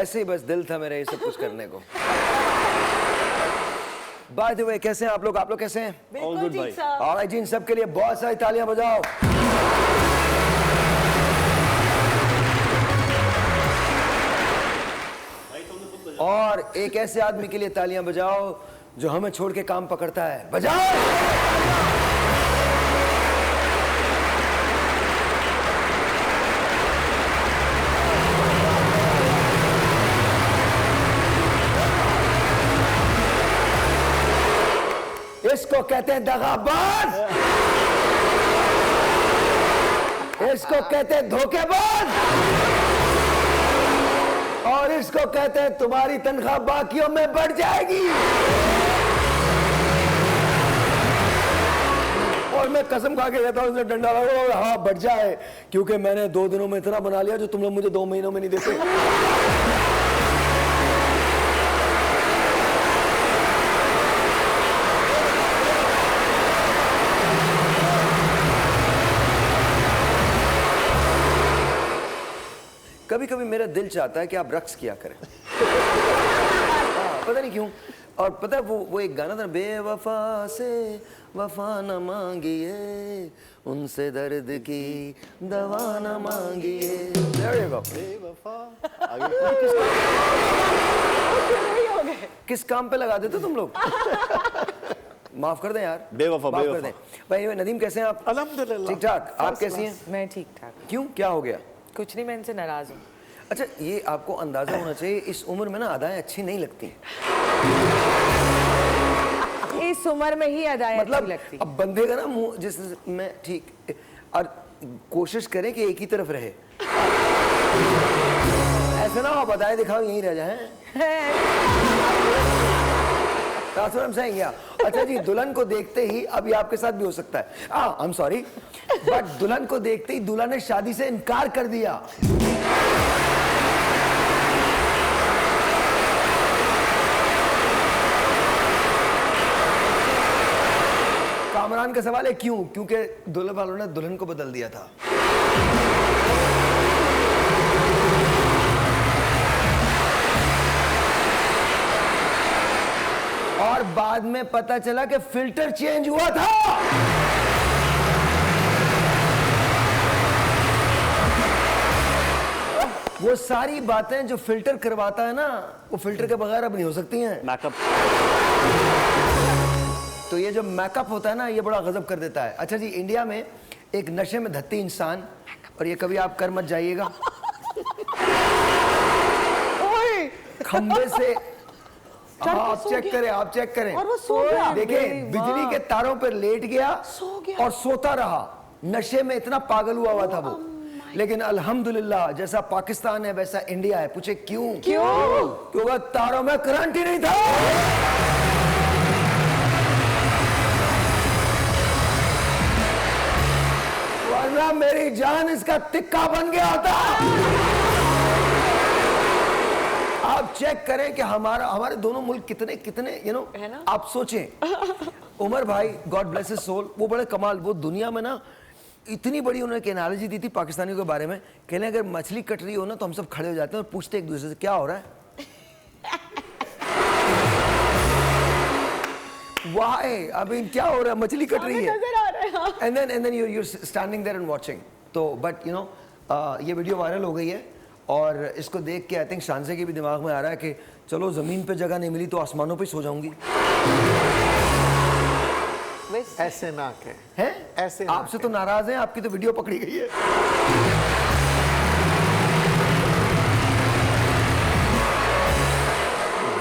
ऐसे ही बस दिल था मेरा ये सब कुछ करने को। बाय द वे, कैसे हैं आप लोग? कैसे हैं? बिल्कुल ठीक सर। ऑलराइट जी, इन सबके लिए बहुत सारी तालियां बजाओ। और एक ऐसे आदमी के लिए तालियां बजाओ जो हमें छोड़ के काम पकड़ता है। बजाओ। इसको कहते हैं दगाबाज, इसको कहते हैं धोखेबाज, और इसको कहते हैं तुम्हारी तनख्वाह बाकियों में बढ़ जाएगी। और मैं कसम खा के कहता हूं, उसने डंडा लगा, हाँ बढ़ जाए, क्योंकि मैंने 2 दिनों में इतना बना लिया जो तुम लोग मुझे 2 महीनों में नहीं देते। कभी कभी मेरा दिल चाहता है कि आप रक्स किया करें। पता नहीं क्यों। और पता है वो एक गाना था, बेवफा से वफा न मांगिए, उनसे दर्द की दवा न मांगिए। किस काम पे लगा देते तुम लोग? माफ कर दें यार, बेवफा कर दें। भाई नदीम कैसे हैं आप? अल्हम्दुलिल्लाह ठीक ठाक। आप कैसी हैं? मैं ठीक ठाक। क्यों, क्या हो गया? कुछ नहीं, मैं इनसे नाराज हूँ। अच्छा, ये आपको अंदाजा होना चाहिए, इस उम्र में ना अदाएं अच्छी नहीं लगती। इस उम्र में ही अदाएं मतलब अच्छी लगती। अब बंदे का ना मुंह जिस में ठीक, और कोशिश करें कि एक ही तरफ रहे। ऐसे ना आप अदाएं दिखाओ यहीं रह जाए। That's what I'm saying, yeah. अच्छा जी, दुल्हन को देखते ही, अभी आपके साथ भी हो सकता है, I'm sorry, बट दुल्हन को देखते ही दूल्हा ने शादी से इनकार कर दिया। कामरान का सवाल है क्यों? क्योंकि दुल्हन वालों ने दुल्हन को बदल दिया था। और बाद में पता चला कि फिल्टर चेंज हुआ था। वो सारी बातें जो फिल्टर करवाता है ना, वो फिल्टर के बगैर अब नहीं हो सकती हैं। मैकअप। तो ये जो मैकअप होता है ना, ये बड़ा गजब कर देता है। अच्छा जी, इंडिया में एक नशे में धत्ती इंसान, और ये कभी आप कर मत जाइएगा, खंबे से, हाँ, आप चेक करें और वो सो गया। देखिए, बिजली के तारों पर लेट गया और सोता रहा। नशे में इतना पागल हुआ था वो। लेकिन अल्हम्दुलिल्लाह, जैसा पाकिस्तान है वैसा इंडिया है। पूछे क्यों? क्योंकि तारों में करंट ही नहीं था। वरना मेरी जान इसका तिक्का बन गया होता। आप चेक करें कि हमारे दोनों मुल्क कितने आप सोचें। उमर भाई, गॉड ब्लेस हिज सोल, वो बड़े कमाल, वो दुनिया में ना इतनी बड़ी उन्होंने एक एनालॉजी दी थी पाकिस्तानियों के बारे में। कहने अगर मछली कट रही हो ना तो हम सब खड़े हो जाते हैं और पूछते एक दूसरे से क्या हो रहा है। Why? अभी क्या हो रहा है? मछली कट रही है। And then you're standing there and watching. तो but you know, ये वीडियो वायरल हो गई है और इसको देख के आई थिंक शानसे के भी दिमाग में आ रहा है कि चलो जमीन पे जगह नहीं मिली तो आसमानों पे सो जाऊंगी। ऐसे ना कहें, हैं? ऐसे आपसे तो नाराज हैं, आपकी तो वीडियो पकड़ी गई है।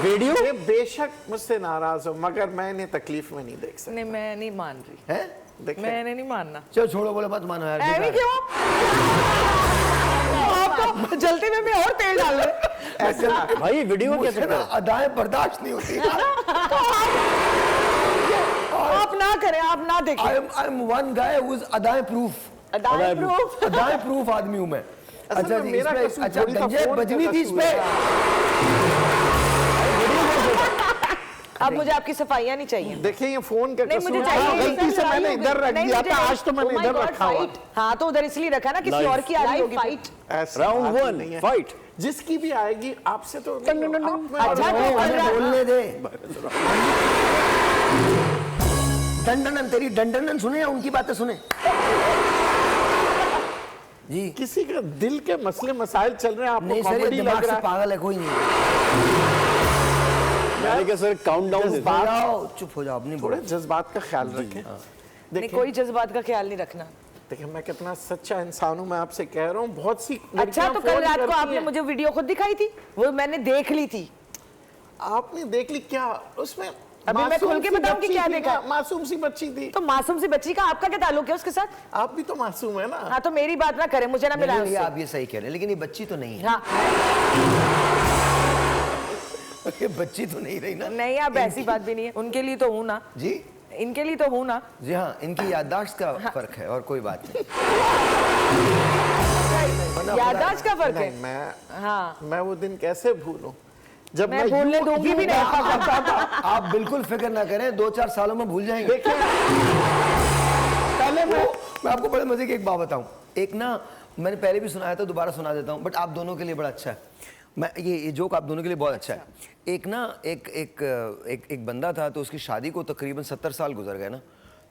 वीडियो बेशक मुझसे नाराज हो, मगर मैं इन्हें तकलीफ में नहीं देख सकता। नहीं, मैं नहीं मान रही। हैं? मैंने नहीं मानना। चलो छोड़ो, बोले मत मानो यार। ऐवी क्यों? आपको जल्दी में भी और तेल डाल रहे। ऐसे ना भाई, वीडियो कैसे ना अदाएं बर्दाश्त नहीं होती। आप ना करें, आप ना देखें। I'm one guy who is अदाएं proof। अदाएं प्रूफ। अदाएं proof आदमी हूँ मैं। अच्छा जी, मेरा इसमें अच्छा गंजे बजनी थी इसपे। अब मुझे आपकी सफाइयाँ नहीं चाहिए। देखिए, ये फोन का नहीं, मुझे कसूर चाहिए। गलती से मैंने इधर रख दिया था, आज तो मैंने इधर रखा हुआ। हाँ, तो उधर इसलिए रखा ना, किसी और की आ रही होगी। Round 1 fight. जिसकी भी आएगी आपसे तो अच्छा, आप- तो हमें बोलने दे। डंडन तेरी डंडन सुने या उनकी बातें सुने जी? किसी का दिल के मसले मसाइल चल रहे हैं, आपको नहीं सर, ये कॉमेडी दिमाग लग से रहा है। पागल है कोई नहीं। मैंने कहा सर काउंटडाउन चुप हो जाओ, चुप हो जाओ, अपनी थोड़े बोलो। जज्बात का ख्याल रखें। नहीं, देखिए कोई जज्बात का ख्याल नहीं रखना। देखिए मैं कितना सच्चा इंसान हूँ, मैं आपसे कह रहा हूँ। बहुत सी अच्छा, लड़कियां तो कल फोन रात को करती आपने हैं। मुझे वीडियो खुद दिखाई थी, वो मैंने देख ली थी। आपने देख ली क्या उसमें? अभी मैं मासूम खुल के सी बताऊं कि बच्ची क्या थी देखा? ना, मासूम सी बच्ची थी। तो मासूम सी बच्ची का आपका क्या ताल्लुक है उसके साथ? आप भी तो मासूम है ना। हाँ, तो मेरी बात ना करें, मुझे ना नहीं, मिलाएं नहीं, उससे। आप ये सही कह रहे हैं, लेकिन ये बच्ची तो नहीं है। हाँ, ये बच्ची तो नहीं रही ना। नहीं, आप ऐसी बात भी नहीं है। उनके लिए तो हूँ ना, जी इनके लिए तो हूँ ना। जी हाँ, इनकी याददाश्त का फर्क है और कोई बात नहीं। याददाश्त का फर्क है। नहीं, मैं हाँ, मैं वो दिन कैसे भूलूं जब मैं भूलने यूं- दूंगी यूं भी नहीं। देखा करता था। आप बिल्कुल फिक्र ना करें, 2-4 सालों में भूल जाएंगे। देखिए पहले मैं आपको बड़े मजे की एक बात बताऊं। एक ना, मैंने पहले भी सुनाया था, दोबारा सुना देता हूं, बट आप दोनों के लिए बड़ा अच्छा है। मैं ये जोक आप दोनों के लिए बहुत अच्छा है। एक ना एक बंदा था, तो उसकी शादी को तकरीबन 70 साल गुजर गए ना,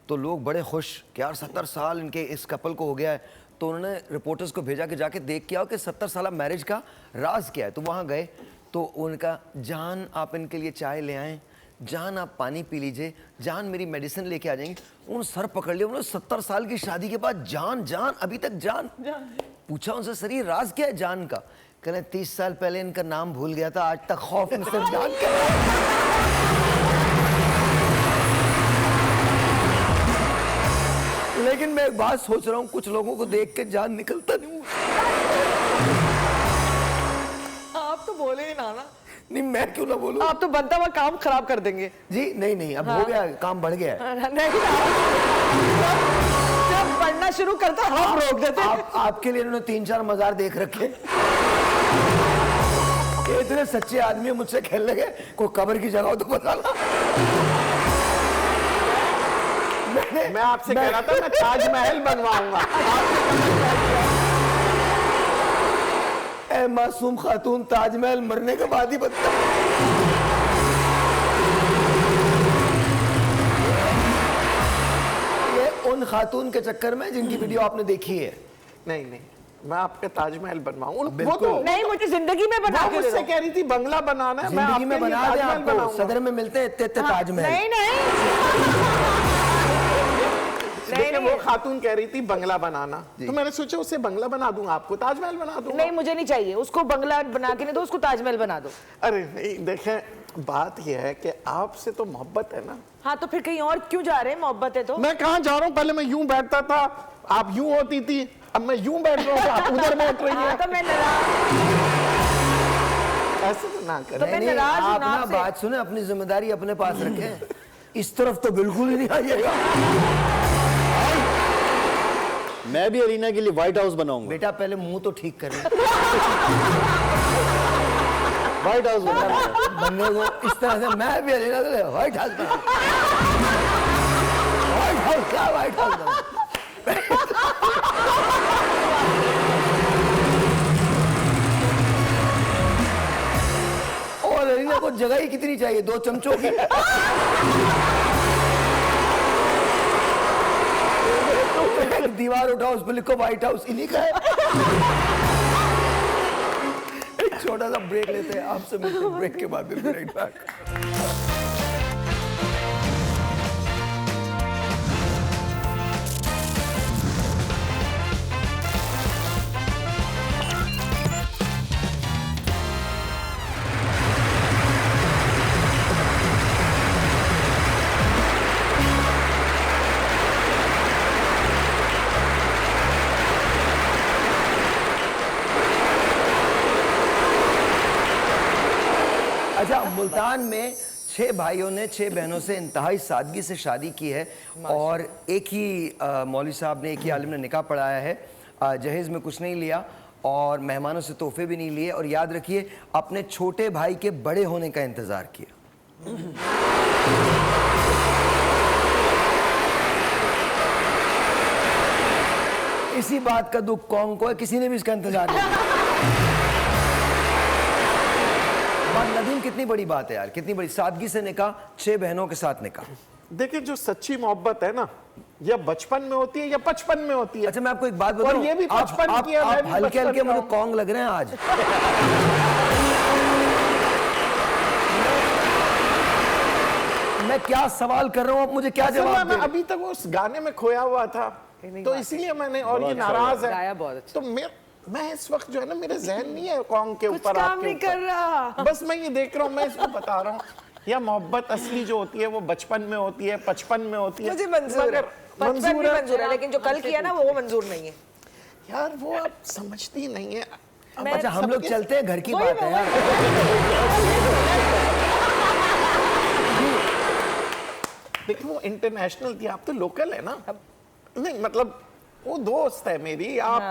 तो लोग बड़े खुश कि यार 70 साल इनके इस कपल को हो गया है। तो उन्होंने रिपोर्टर्स को भेजा कि जाके देख के आओ कि 70 साल मैरिज का राज क्या है। तो वहाँ गए तो उनका, जान आप इनके लिए चाय ले आएँ, जान आप पानी पी लीजिए, जान मेरी मेडिसिन लेके आ जाएंगे। उन्होंने सर पकड़ लिया, उन्होंने 70 साल की शादी के बाद जान जान अभी तक जान। पूछा उनसे, सर ये राज क्या है जान का? कहते 30 साल पहले इनका नाम भूल गया था, आज तक खौफ में सिर्फ जान के। लेकिन मैं एक बात सोच रहा हूँ, कुछ लोगों को देख के जान निकलता नहीं हूँ। आप तो बोले ही ना। नहीं, मैं क्यों ना बोलूं? आप तो बनता हुआ काम खराब कर देंगे। जी नहीं, अब हो गया, काम बढ़ गया है। नहीं, जब पढ़ना शुरू करता हम रोक देते। आपके लिए इन्होंने 3-4 मजार देख रखे। ये इतने सच्चे आदमी है, मुझसे खेलने गए, कोई कब्र की जगह हो तो बताना। मैं आपसे कह रहा था मैं ताजमहल बनवाऊंगा। ए मासूम खातून, ताजमहल मरने के बाद ही बनता है। ये उन खातून के चक्कर में जिनकी वीडियो आपने देखी है। नहीं नहीं, मैं आपका ताजमहल बनवाऊंगा। वो बिल्कुल। तो नहीं, मुझे जिंदगी में बना वो के दे मुझसे दो। कह रही थी बंगला बनाना है, मैं जिंदगी में आपके लिए बना दे ताजमहल आपको, बनाऊंगा। सदर में मिलते हैं इतने ताजमहल। नहीं, देखिए वो खातून कह रही थी बंगला बनाना, तो मैंने सोचा उसे बंगला बना दूंगा, आपको ताजमहल बना दूंगा। नहीं, मुझे नहीं चाहिए। उसको बंगला बना के नहीं दो, उसको ताजमहल बना दो। अरे नहीं, देखें बात यह है कि आपसे तो मोहब्बत है ना। हाँ, तो फिर कहीं और क्यों जा रहे हैं? मोहब्बत है तो। मैं कहाँ जा रहा हूँ? पहले मैं यूं बैठता था, आप यूं होती थी, अब मैं यूं बैठ रहा हूँ, आप उधर बैठ रही हाँ, हैं। तो मैं नाराज। ऐसे तो ना करें। तो मैं नहीं, नाराज हूं आप ना ना आपसे। बात सुने, अपनी जिम्मेदारी अपने पास रखें। इस तरफ तो बिल्कुल ही नहीं आइएगा। मैं भी अरीना के लिए व्हाइट हाउस बनाऊंगा। बेटा पहले मुंह तो ठीक करें। व्हाइट हाउस बनाऊंगा। बनने को इस तरह से मैं भी अलीना के लिए व्हाइट हाउस बना। व्हाइट हाउस क्या, व्हाइट हाउस बना। और अलीना को जगह ही कितनी चाहिए, 2 चमचों की। एक दीवार उठाओ, उस पर लिखो व्हाइट हाउस, इन्हीं का है। एक छोटा सा ब्रेक लेते हैं, आपसे मिलते हैं ब्रेक के बाद। Right back. अच्छा, मुल्तान में 6 भाइयों ने 6 बहनों से इंतहाई सादगी से शादी की है, और एक ही मौलवी साहब ने, एक ही आलिम ने निकाह पढ़ाया है। जहेज में कुछ नहीं लिया और मेहमानों से तोहफे भी नहीं लिए, और याद रखिए अपने छोटे भाई के बड़े होने का इंतजार किया। इसी बात का दुख कौन को है, किसी ने भी इसका इंतजार नहीं किया। और नदीम कितनी बड़ी बात है यार, कितनी बड़ी सादगी से निकाह, 6 बहनों के साथ निकाह। देखिए जो सच्ची मोहब्बत है ना, या बचपन में होती है या 55 में होती है। अच्छा मैं आपको एक बात बताऊं, और ये भी 55 की है, मैं भी हल्के 55 हल्के का मुझे हूं। कॉन्ग लग रहे हैं आज। मैं क्या सवाल कर रहा हूँ, आप मुझे क्या असल में जवाब मैं दे? अभी तक उस गाने में खोया हुआ था, तो इसीलिए मैंने, और ये नाराज गाया है, बहुत अच्छा। तो मैं इस वक्त जो है ना, मेरे जहन नहीं है कॉन्ग के कुछ ऊपर, काम आपके नहीं ऊपर। कर रहा। बस मैं ये देख रहा हूँ, मैं इसको बता रहा हूँ, या मोहब्बत असली जो होती है वो बचपन में होती है, 55 में होती है। मुझे मंजूर है, 55 भी मंजूर है, लेकिन जो कल किया ना वो मंजूर नहीं है। यार वो आप समझती नहीं है। अब अच्छा हम लोग चलते हैं, घर की वही बात है यार। देखो वो इंटरनेशनल थी, आप तो लोकल है ना। नहीं मतलब वो दोस्त है मेरी, आप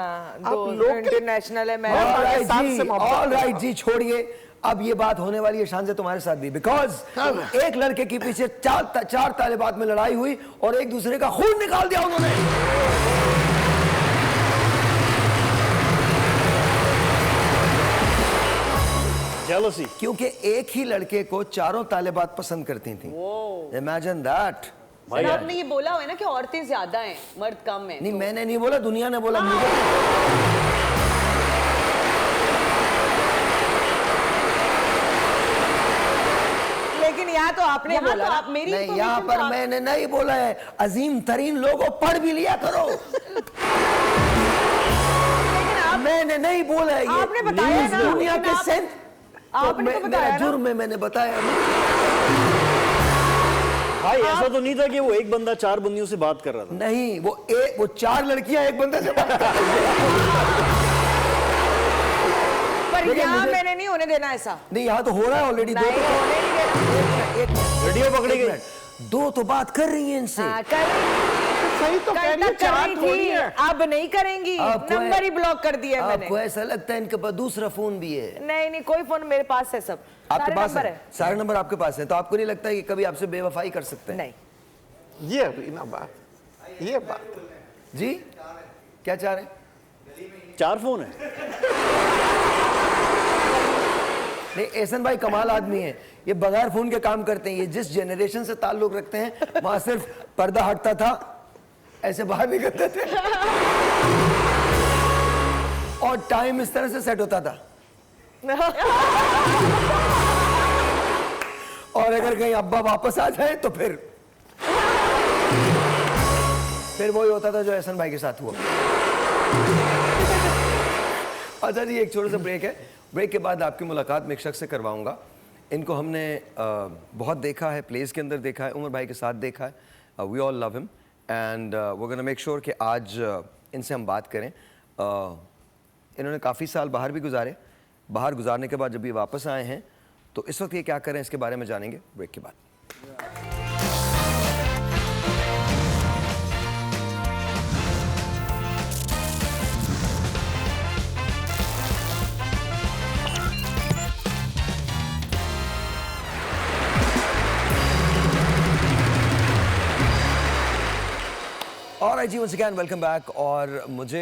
लोकल। इंटरनेशनल है, मैं हाँ। पाकिस्तान से मोहब्बत ऑल राइट जी, छोड़िए अब ये बात होने वाली है शान से तुम्हारे साथ भी, बिकॉज एक लड़के के पीछे चार तालिबात में लड़ाई हुई और एक दूसरे का खून निकाल दिया उन्होंने। Jealousy. क्योंकि एक ही लड़के को चारों तालिबात पसंद करती थी। Imagine that. सर आपने ये बोला हुआ है ना कि औरतें ज्यादा हैं, मर्द कम हैं। नहीं मैंने नहीं बोला, दुनिया ने बोला मुझे। लेकिन यहाँ तो आपने यहाँ बोला तो ना। आप मेरी नहीं यहाँ information पर तो आप- मैंने नहीं बोला है, अजीम तरीन लोगों पढ़ भी लिया करो। मैंने नहीं बोला है ये। आपने बताया ना, दुनिया लेकिन के आप- सेंस आपने तो मेरा बताया ना। जुर्म है, मैंने बताया। भाई ऐसा तो नहीं था कि वो एक बंदा 4 बंदियों से बात कर रहा था। नहीं वो 4 लड़कियां एक बंदे से बात कर रही हैं। पर देखिए, यहाँ मुझे- मैंने नहीं होने देना ऐसा। नहीं यहाँ तो हो रहा है ऑलरेडी। नहीं होने नहीं देना। एक मिनट, वीडियो पकड़ी गई। दो तो बात कर रही हैं इनसे। हाँ, कल सही तो कह रही है, तक कर चार रही थोड़ी थी, है। अब नहीं करेंगी। आपको नंबर ही ब्लॉक कर दिया मैंने। आपको ऐसा लगता है इनके पास दूसरा फोन भी है? नहीं नहीं, कोई फोन मेरे पास है, सब आपके सारे पास नंबर है? सारे नंबर आपके पास है, तो आपको नहीं लगता कि कभी आपसे बेवफाई कर सकते हैं? नहीं, ये अभी ना बात, ये बात जी क्या चाह रहे हैं? 4 फोन है। नहीं एहसन भाई कमाल आदमी है, ये बगैर फोन के काम करते हैं। ये जिस जनरेशन से ताल्लुक रखते हैं वहां सिर्फ पर्दा हटता था, ऐसे बाहर निकलते थे और टाइम इस तरह से सेट होता था। और अगर कहीं अब्बा वापस आ जाए तो फिर वही होता था जो एहसन भाई के साथ हुआ। अच्छा जी एक छोटा सा ब्रेक है, ब्रेक के बाद आपकी मुलाकात में एक शख्स से करवाऊंगा। इनको हमने बहुत देखा है, प्लेस के अंदर देखा है, उमर भाई के साथ देखा है। We all love him and we gonna make sure कि आज इनसे हम बात करें। इन्होंने काफ़ी साल बाहर भी गुजारे, बाहर गुजारने के बाद जब ये वापस आए हैं तो इस वक्त ये क्या करें इसके बारे में जानेंगे ब्रेक के बाद। और जी वंस अगेन वेलकम बैक। और मुझे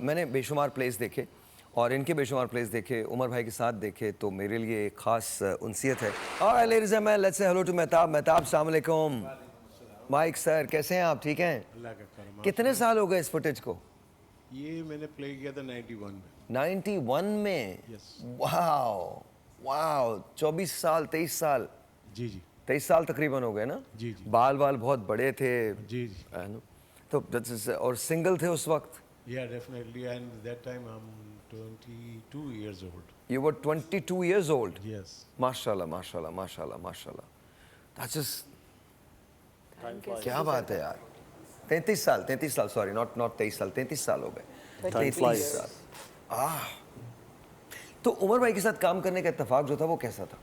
मैंने बेशुमार प्लेस देखे और इनके बेशुमार प्लेस देखे, उमर भाई के साथ देखे, तो मेरे लिए एक खास उनसियत है। और ladies and gentleman let's say hello to Mehtab. Mehtab अस्सलाम वालेकुम। माइक सर कैसे हैं आप, ठीक हैं? अल्लाह का करम। कितने साल हो गए इस फुटेज को? ये मैंने प्ले किया था 91 में। 91 में? Yes. वाओ वाओ, 24 साल 23 साल जी जी 23 साल तकरीबन हो गए ना? जी, जी। बाल बहुत बड़े थे। जी जी है ना? तो और सिंगल थे उस वक्त? या definitely and that time I am 22 years old. You were 22 years old. Yes. माशाल्लाह माशाल्लाह माशाल्लाह माशाल्लाह। That's just क्या बात है यार। 33 साल सॉरी, नॉट 23 साल, 33 साल हो गए। 33 साल। तो उमर भाई के साथ काम करने का इत्तेफाक जो था वो कैसा था?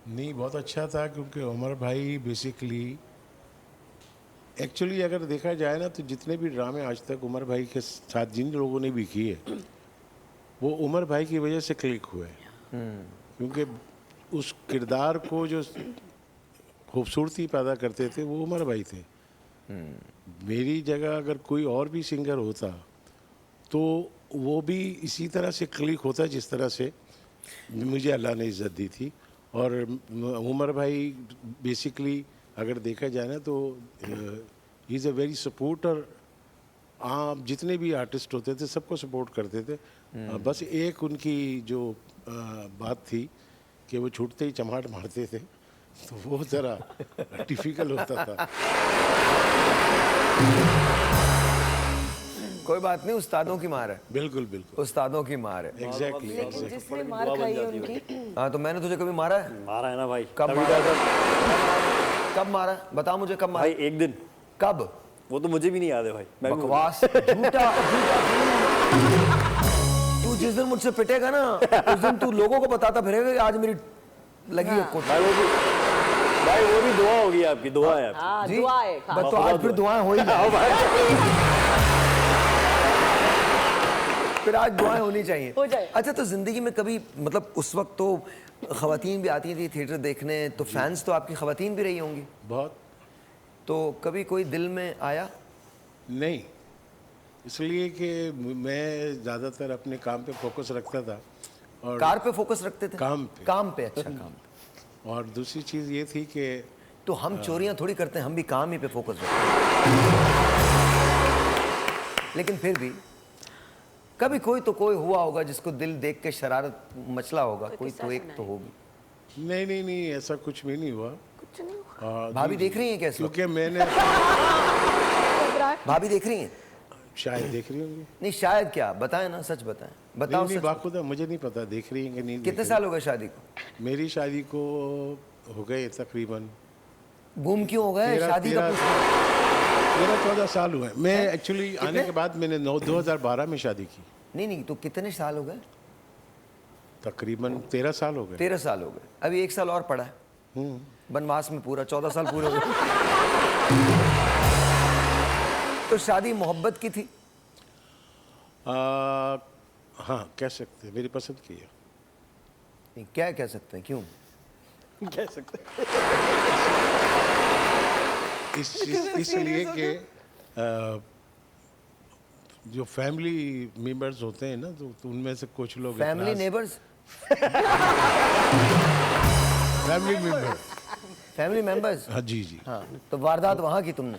नहीं बहुत अच्छा था क्योंकि उमर भाई बेसिकली एक्चुअली अगर देखा जाए ना तो जितने भी ड्रामे आज तक उमर भाई के साथ जिन लोगों ने भी किए वो उमर भाई की वजह से क्लिक हुए, क्योंकि उस किरदार को जो खूबसूरती पैदा करते थे वो उमर भाई थे। मेरी जगह अगर कोई और भी सिंगर होता तो वो भी इसी तरह से क्लिक होता जिस तरह से मुझे अल्लाह ने इज़्ज़त दी थी। और उमर भाई बेसिकली अगर देखा जाए ना तो he is a very supporter. आप जितने भी आर्टिस्ट होते थे सबको सपोर्ट करते थे। बस एक उनकी जो बात थी कि वो छूटते ही चमाट मारते थे, तो वो ज़रा डिफ़िकल्ट होता था। कोई बात नहीं, उस्तादों की मार है, बिल्कुल बिल्कुल, उस्तादों की मार है। एग्जैक्टली लेकिन एग्जैक्टली। जिसने मार खाई है उनकी, हाँ, तो मैंने तुझे कभी मारा है? मारा है ना भाई, कब तभी मारा? तो ऐसा- कब मारा? बता मुझे कब मारा? भाई एक दिन, कब? वो तो मुझे भी नहीं याद है भाई। मैं भी भूल बकवास, झूठा झूठा। तू जिस दिन मुझसे पिटेगा ना, उस दिन तू लोगों को बताता फिरेगा कि आज मेरी लगी है कोट। गया। भाई वो भी दुआ होगी आपकी, दुआ है आपकी। हाँ जी? दुआ है बस तो आज फिर दुआएं हो ही जाए। फिर आज दुआएं होनी चाहिए। हो जाए। अच्छा, तो जिंदगी में कभी मतलब उस वक्त तो खवातीन भी आती थी थिएटर देखने, तो फैंस तो आपकी खवातीन भी रही होंगी, बहुत। तो कभी कोई दिल में आया? नहीं, इसलिए कि मैं ज़्यादातर अपने काम पे फोकस रखता था। और कार पे फोकस रखते थे? काम पे। काम पे, अच्छा काम पे। और दूसरी चीज़ ये थी कि तो हम चोरियां थोड़ी करते हैं, हम भी काम ही पे फोकस रखते हैं। लेकिन फिर भी कभी कोई तो कोई हुआ होगा जिसको दिल देख के शरारत मचला होगा, कोई तो एक तो होगी। नहीं नहीं नहीं, ऐसा कुछ भी नहीं हुआ। कुछ नहीं हुआ। भाभी देख रही हैं कैसे? क्योंकि मैंने भाभी देख रही हैं? शायद देख रही होंगी। नहीं शायद क्या, बताएं ना, सच बताएं, बताओ नहीं सच। बाखुदा मुझे नहीं पता देख रही हैं कि नहीं देख कितने रही। साल हो गए शादी को? मेरी शादी को हो गए तकरीबन गुम क्यों हो गए? शादी का पूछना। 13-14 साल हुए। मैं एक्चुअली आने के बाद मैंने 2012 में शादी की। नहीं नहीं, तो कितने साल हो गए? तकरीबन 13 साल हो गए। 13 साल हो गए। अभी 1 साल और पड़ा है वनवास में, पूरा 14 साल पूरे हो गए। तो शादी मोहब्बत की थी? हाँ कह सकते हैं, मेरी पसंद की है। नहीं, क्या कह सकते हैं, क्यों? कह सकते इसलिए कि जो फैमिली मेंबर्स होते हैं ना, तो उनमें से कुछ लोग family neighbours? Family member. Family members? हाँ जी जी। हाँ, तो वारदात वहां की तुमने?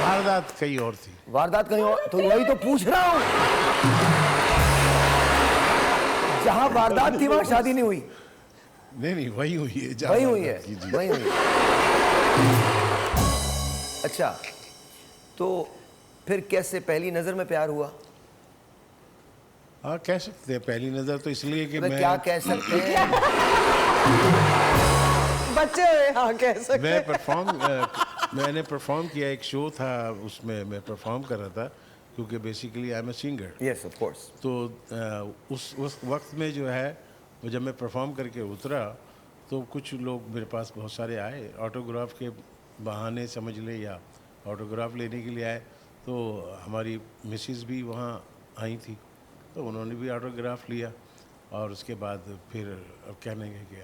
वारदात कहीं और थी। वारदात कहीं और? तो वही तो पूछ रहा हूँ, जहां वारदात थी वहां शादी नहीं हुई? नहीं नहीं, वही हुई है जहाँ वही हुई है, वारदात की, जी। वही हुई है। अच्छा, तो फिर कैसे पहली नजर में प्यार हुआ? हाँ कह सकते हैं पहली नजर, तो इसलिए कि अबे क्या कह सकते हैं? बच्चे हुए, हाँ कह सकते मैंने परफॉर्म किया, एक शो था उसमें मैं परफॉर्म कर रहा था, क्योंकि basically I am a singer. Yes of course. तो उस वक्त में जो है वो जब मैं परफॉर्म करके उतरा तो कुछ लोग मेरे पास बहुत सारे आए, ऑटोग्राफ के बहाने समझ ले या ऑटोग्राफ लेने के लिए आए। तो हमारी मिसेस भी वहाँ आई थी, तो उन्होंने भी ऑटोग्राफ लिया। और उसके बाद फिर अब कहने लगे कि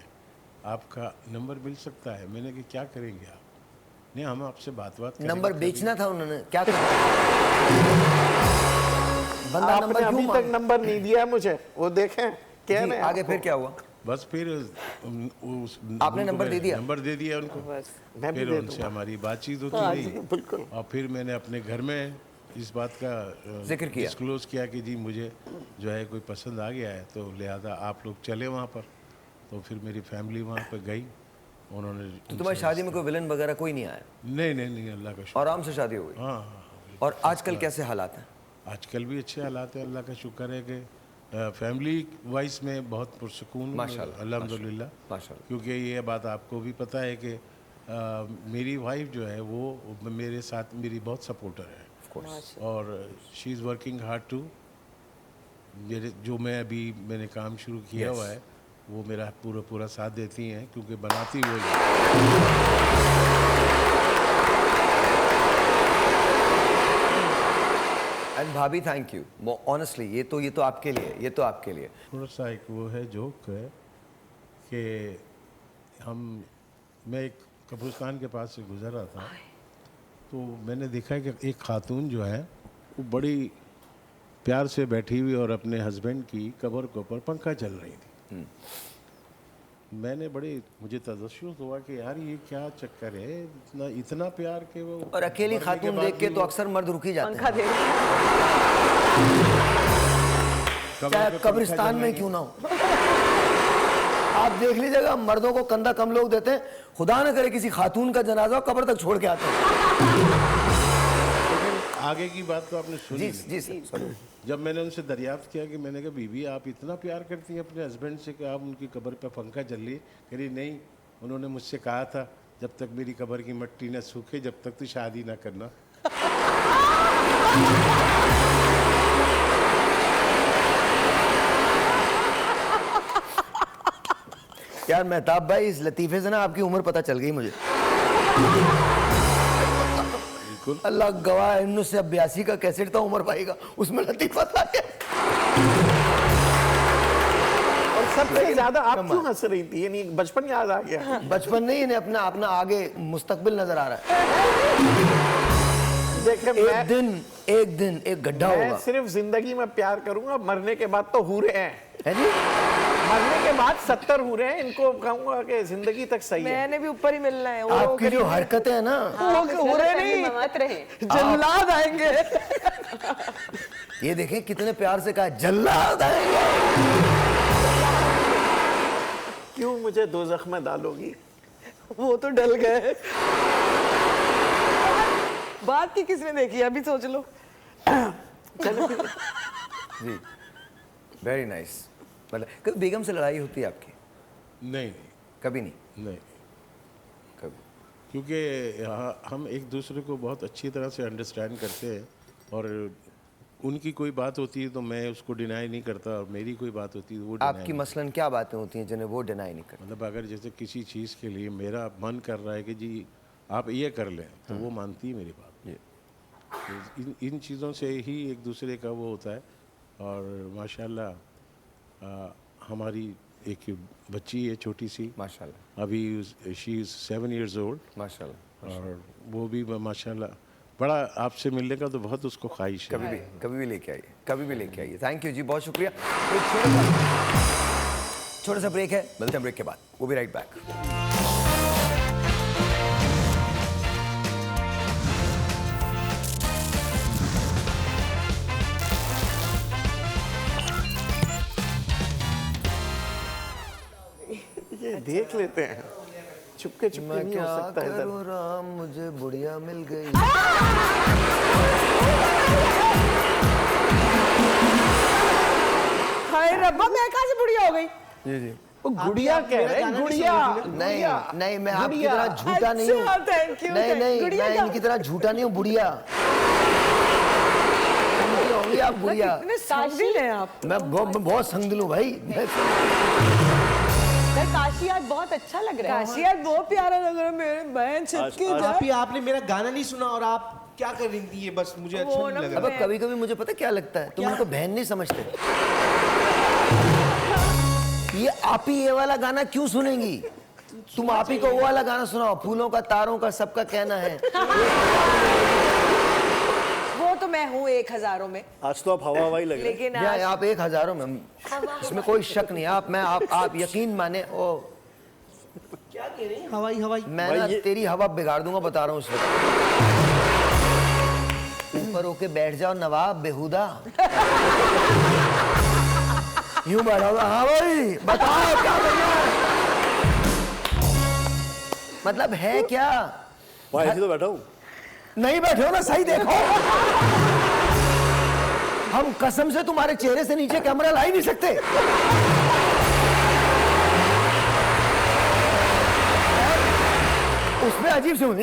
आपका नंबर मिल सकता है। मैंने कहा क्या करेंगे आप? नहीं, हम आपसे बात करेंगे। नंबर बेचना था उन्होंने, क्या कर बंदा आपने नंबर क्यों अभी तक मांग? नंबर नहीं दिया है मुझे, वो देखें क्या जी, है आगे फिर क्या हुआ? बस फिर आपने नंबर दे दिया? नंबर दे दिया उनको। बस मैं भी फिर दे उनसे दूंगा। हमारी बातचीत होती हाँ रही। जी, बिल्कुल। और फिर मैंने अपने घर में इस बात का जिक्र किया। डिस्क्लोज किया कि जी मुझे जो है कोई पसंद आ गया है, तो लिहाजा आप लोग चले वहाँ पर। तो फिर मेरी फैमिली वहाँ पर गई, उन्होंने तो तुम्हारी शादी में कोई विलन वगैरह कोई नहीं आया? नहीं नहीं नहीं, अल्लाह का शुक्र। आराम से शादी हो गई? हाँ हाँ हाँ। और आजकल कैसे हालात हैं? आजकल भी अच्छे हालात हैं, अल्लाह का शुक्र है कि फैमिली वाइज में बहुत पुरसकून, माशाल्लाह, अल्हम्दुलिल्लाह। माशाल्लाह। क्योंकि ये बात आपको भी पता है कि मेरी वाइफ जो है वो मेरे साथ मेरी बहुत सपोर्टर है। और she is working hard to, जो मैंने काम शुरू किया हुआ है वो मेरा पूरा साथ देती हैं, क्योंकि बनाती वो एंड भाभी थैंक यू ऑनेस्टली, ये तो आपके लिए, ये तो आपके लिए। थोड़ा सा एक वो है जोक है कि मैं एक कब्रिस्तान के पास से गुजर रहा था, तो मैंने देखा कि एक खातून जो है वो बड़ी प्यार से बैठी हुई और अपने हस्बैंड की कब्र के ऊपर पंखा चल रही थी। मैंने मुझे तजस्सुस हुआ कि यार ये क्या चक्कर है, इतना प्यार के वो। और अकेली मरने के खातून बाद देख के भी तो वो अक्सर मर्द रुक ही जाते पंखा हैं, दे कब्र चाहे पे पंखा कब्रिस्तान जल में रही क्यों ना हो। आप देख लीजिएगा, मर्दों को कंधा कम लोग देते हैं, खुदा न करे किसी खातून का जनाजा हो, कब्र तक छोड़ के आते हैं। आगे की बात तो आपने सुनी जी नहीं। जी सर, sorry। जब मैंने उनसे दरियाफ्त किया कि मैंने कहा बीबी आप इतना प्यार करती हैं अपने हस्बैंड से कि आप उनकी कब्र पे पंखा जल रही, कह रही नहीं, उन्होंने मुझसे कहा था जब तक मेरी कब्र की मिट्टी न सूखे जब तक तो शादी ना करना। यार मेहताब भाई, इस लतीफे से ना आपकी उम्र पता चल गई मुझे। बिल्कुल। अल्लाह गवाह है, 1982 का कैसेट था उमर भाई का, उसमें लतीफा था। और सबसे ज्यादा आप क्यों हंस रही थी? यानी बचपन याद आ गया? बचपन नहीं, इन्हें अपना अपना आगे मुस्तकबिल नजर आ रहा है। देखिए एक दिन एक गड्ढा मैं होगा। सिर्फ जिंदगी में प्यार करूंगा, मरने के बाद तो हूरे हैं। है जी? मरने के बाद 70 हूरे हैं, इनको कहूंगा कि जिंदगी तक सही है। मैंने भी ऊपर ही मिलना है। आपकी जो हरकतें हैं ना, हो रहे नहीं, मत रहे। जल्लाद आएंगे। ये देखें कितने प्यार से कहा, जल्लाद आएंगे। क्यों मुझे दोज़ख में डालोगी? वो तो डल गए। बात की किसने देखी अभी सोच लो। जी वेरी नाइस। मतलब कभी बेगम से लड़ाई होती है आपकी? नहीं कभी नहीं? नहीं, कभी? क्योंकि हम एक दूसरे को बहुत अच्छी तरह से अंडरस्टैंड करते हैं, और उनकी कोई बात होती है तो मैं उसको डिनाई नहीं करता, और मेरी कोई बात होती है तो वो आपकी मसलन क्या बातें होती हैं जिन्हें वो डिनाई नहीं करते? मतलब अगर जैसे किसी चीज़ के लिए मेरा मन कर रहा है कि जी आप ये कर लें, तो वो मानती है मेरी बात। तो इन चीज़ों से ही एक दूसरे का वो होता है। और माशाल्लाह हमारी एक बच्ची है छोटी सी, माशाल्लाह, अभी शी इज़ 7 years old, माशाल्लाह। और वो भी माशाल्लाह बड़ा आपसे मिलने का तो बहुत उसको ख्वाहिश है। कभी भी लेके आइए, कभी भी लेके आइए। थैंक यू जी, बहुत शुक्रिया। एक छोटा सा ब्रेक है, मिलते हैं ब्रेक के बाद। वो भी राइट बैक। ये देख लेते हैं, चुपके चुपके मैं नहीं क्या हो सकता इधर। करूं राम, मुझे बुढ़िया मिल गई। हाय रब्बा, मैं कहाँ से बुढ़िया हो गई? जी जी। वो गुड़िया कह रहे हैं, गुड़िया। नहीं नहीं, मैं आपकी गुड़िया। तरह झूठा नहीं हूँ। अच्छा, thank you, नहीं नहीं, गुड़िया मैं क्या? इनकी तरह झूठा नहीं हूँ। बुढ़िया इनकी होंगी आप, बुढ़िया। इतने संगदिल हैं आप। मैं बहुत संगदिल हूँ भाई। काशी आज बहुत अच्छा लग रहा है। काशी यार बहुत प्यारा लग रहा है मेरे बहन छक्के जा। आप ही आपने मेरा गाना नहीं सुना और आप क्या कर रही थी? ये बस मुझे अच्छा वो नहीं ना लग अब रहा। कभी कभी मुझे पता क्या लगता है, तुम उनको बहन नहीं समझते। ये आप ही ये वाला गाना क्यों सुनेंगी? तुम आप ही को वो वाला गाना सुनाओ, फूलों का तारों का सबका कहना है। वो तो मैं हूँ 1000 में, आज तो आप हवा हवाई लग रहे हैं। लेकिन या आज आप 1000 में, इसमें कोई शक नहीं। आप यकीन माने। ओ क्या कह रही हैं? हवाई हवाई। मैं ना तेरी हवा बिगाड़ दूंगा, बता रहा हूँ इस वक्त। ऊपर होके बैठ जाओ नवाब बेहुदा। यूं बैठा हुआ, हाँ भाई बताओ क्या करना है? मतलब है क्या? वहाँ ऐसे तो बैठा हूँ। नहीं बैठे हो ना, सही देखो। हम कसम से तुम्हारे चेहरे से नीचे कैमरा ला ही नहीं सकते। उसमें अजीब से वो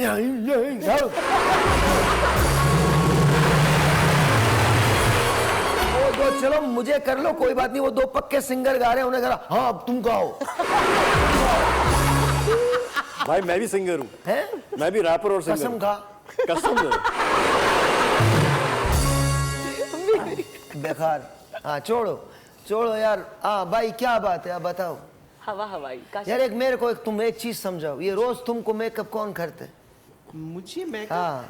दो, चलो मुझे कर लो कोई बात नहीं। वो 2 पक्के सिंगर गा रहे हैं, उन्हें कहा हाँ अब तुम गाओ। भाई मैं भी सिंगर हूँ, हैं? मैं भी रैपर और सिंगर कसम हूँ। खा। कसम है। बेकार। हाँ छोड़ो यार। हाँ भाई क्या बात है, आप बताओ हवा हवाई काशी। यार। मेरे को तुम एक चीज समझाओ, ये रोज तुमको मेकअप कौन करते? मुझे मैं हाँ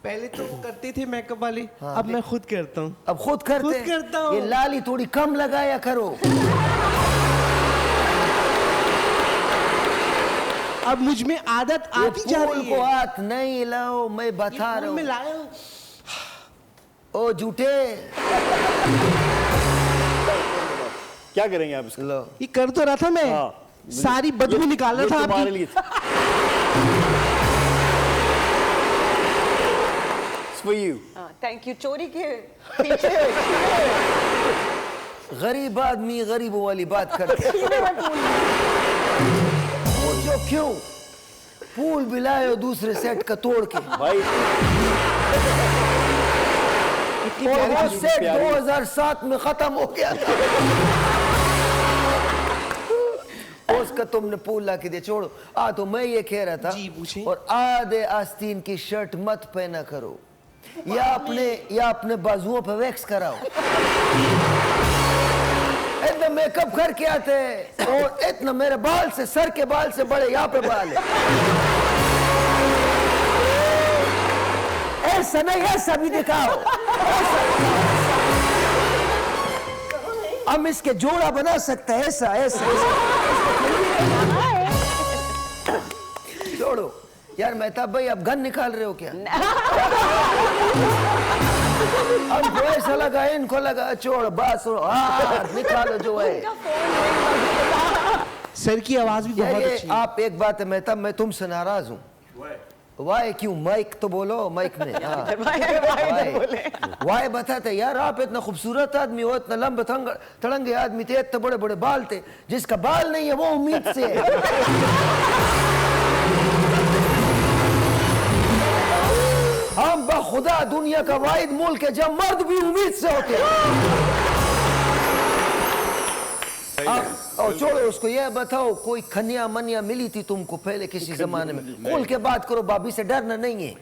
पहले तो वो करते थे मेकअप वाले, अब मैं खुद करता हूँ। अब खुद करता हूँ। ये लाली थोड़ी कम लगाया करो। अब मुझ में आदत आती जा फूल रही को है। हाथ नहीं लाओ, मैं बता रहा मैं हूँ। लाया हूँ। ओ झूठे, क्या करेंगे आप इसका? लो ये कर तो रहा था मैं, हाँ। सारी बदबू निकाल रहा था तुम्हारे आपकी। लिए for you. Thank you. चोरी के पीछे गरीब आदमी गरीबों वाली बात करते पूछो क्यों? पूल भी लाए हो दूसरे सेट का तोड़ के, भाई और वो सेट 2007 में खत्म हो गया था। उसका तुमने पूल ला के दिया, छोड़ो। तो मैं ये कह रहा था, जी, पूछिए। और आधे आस्तीन की शर्ट मत पहना करो, या अपने बाजुओं पे वैक्स कराओ। इतना मेकअप करके आते हैं, और इतना मेरे बाल से, सर के बाल से बड़े यहाँ पे बाल है। ऐसा नहीं, ऐसा भी दिखाओ। हम इसके जोड़ा बना सकते हैं, ऐसा ऐसा, छोड़ो यार। मेहताब भाई, आप गन निकाल रहे हो क्या? हमको ऐसा लगा, इनको लगा, छोड़ बात सुनो, निकालो जो है। सर की आवाज भी यार बहुत ये अच्छी है। आप, एक बात है मेहताब, मैं तुमसे नाराज हूँ। वाई क्यों? माइक तो बोलो, माइक में। वाई बताते यार, आप इतना खूबसूरत आदमी हो, इतना लंबे तड़ंगे आदमी थे, इतने बड़े बड़े बाल थे। जिसका बाल नहीं है वो उम्मीद से है। हम बखुदा दुनिया का वाहिद मुल्क है जब मर्द भी उम्मीद से होते हैं। और छोड़ो उसको, ये बताओ कोई खनिया मनिया मिली थी तुमको पहले किसी जमाने में? खोल के बात करो, भाभी से डरना नहीं है।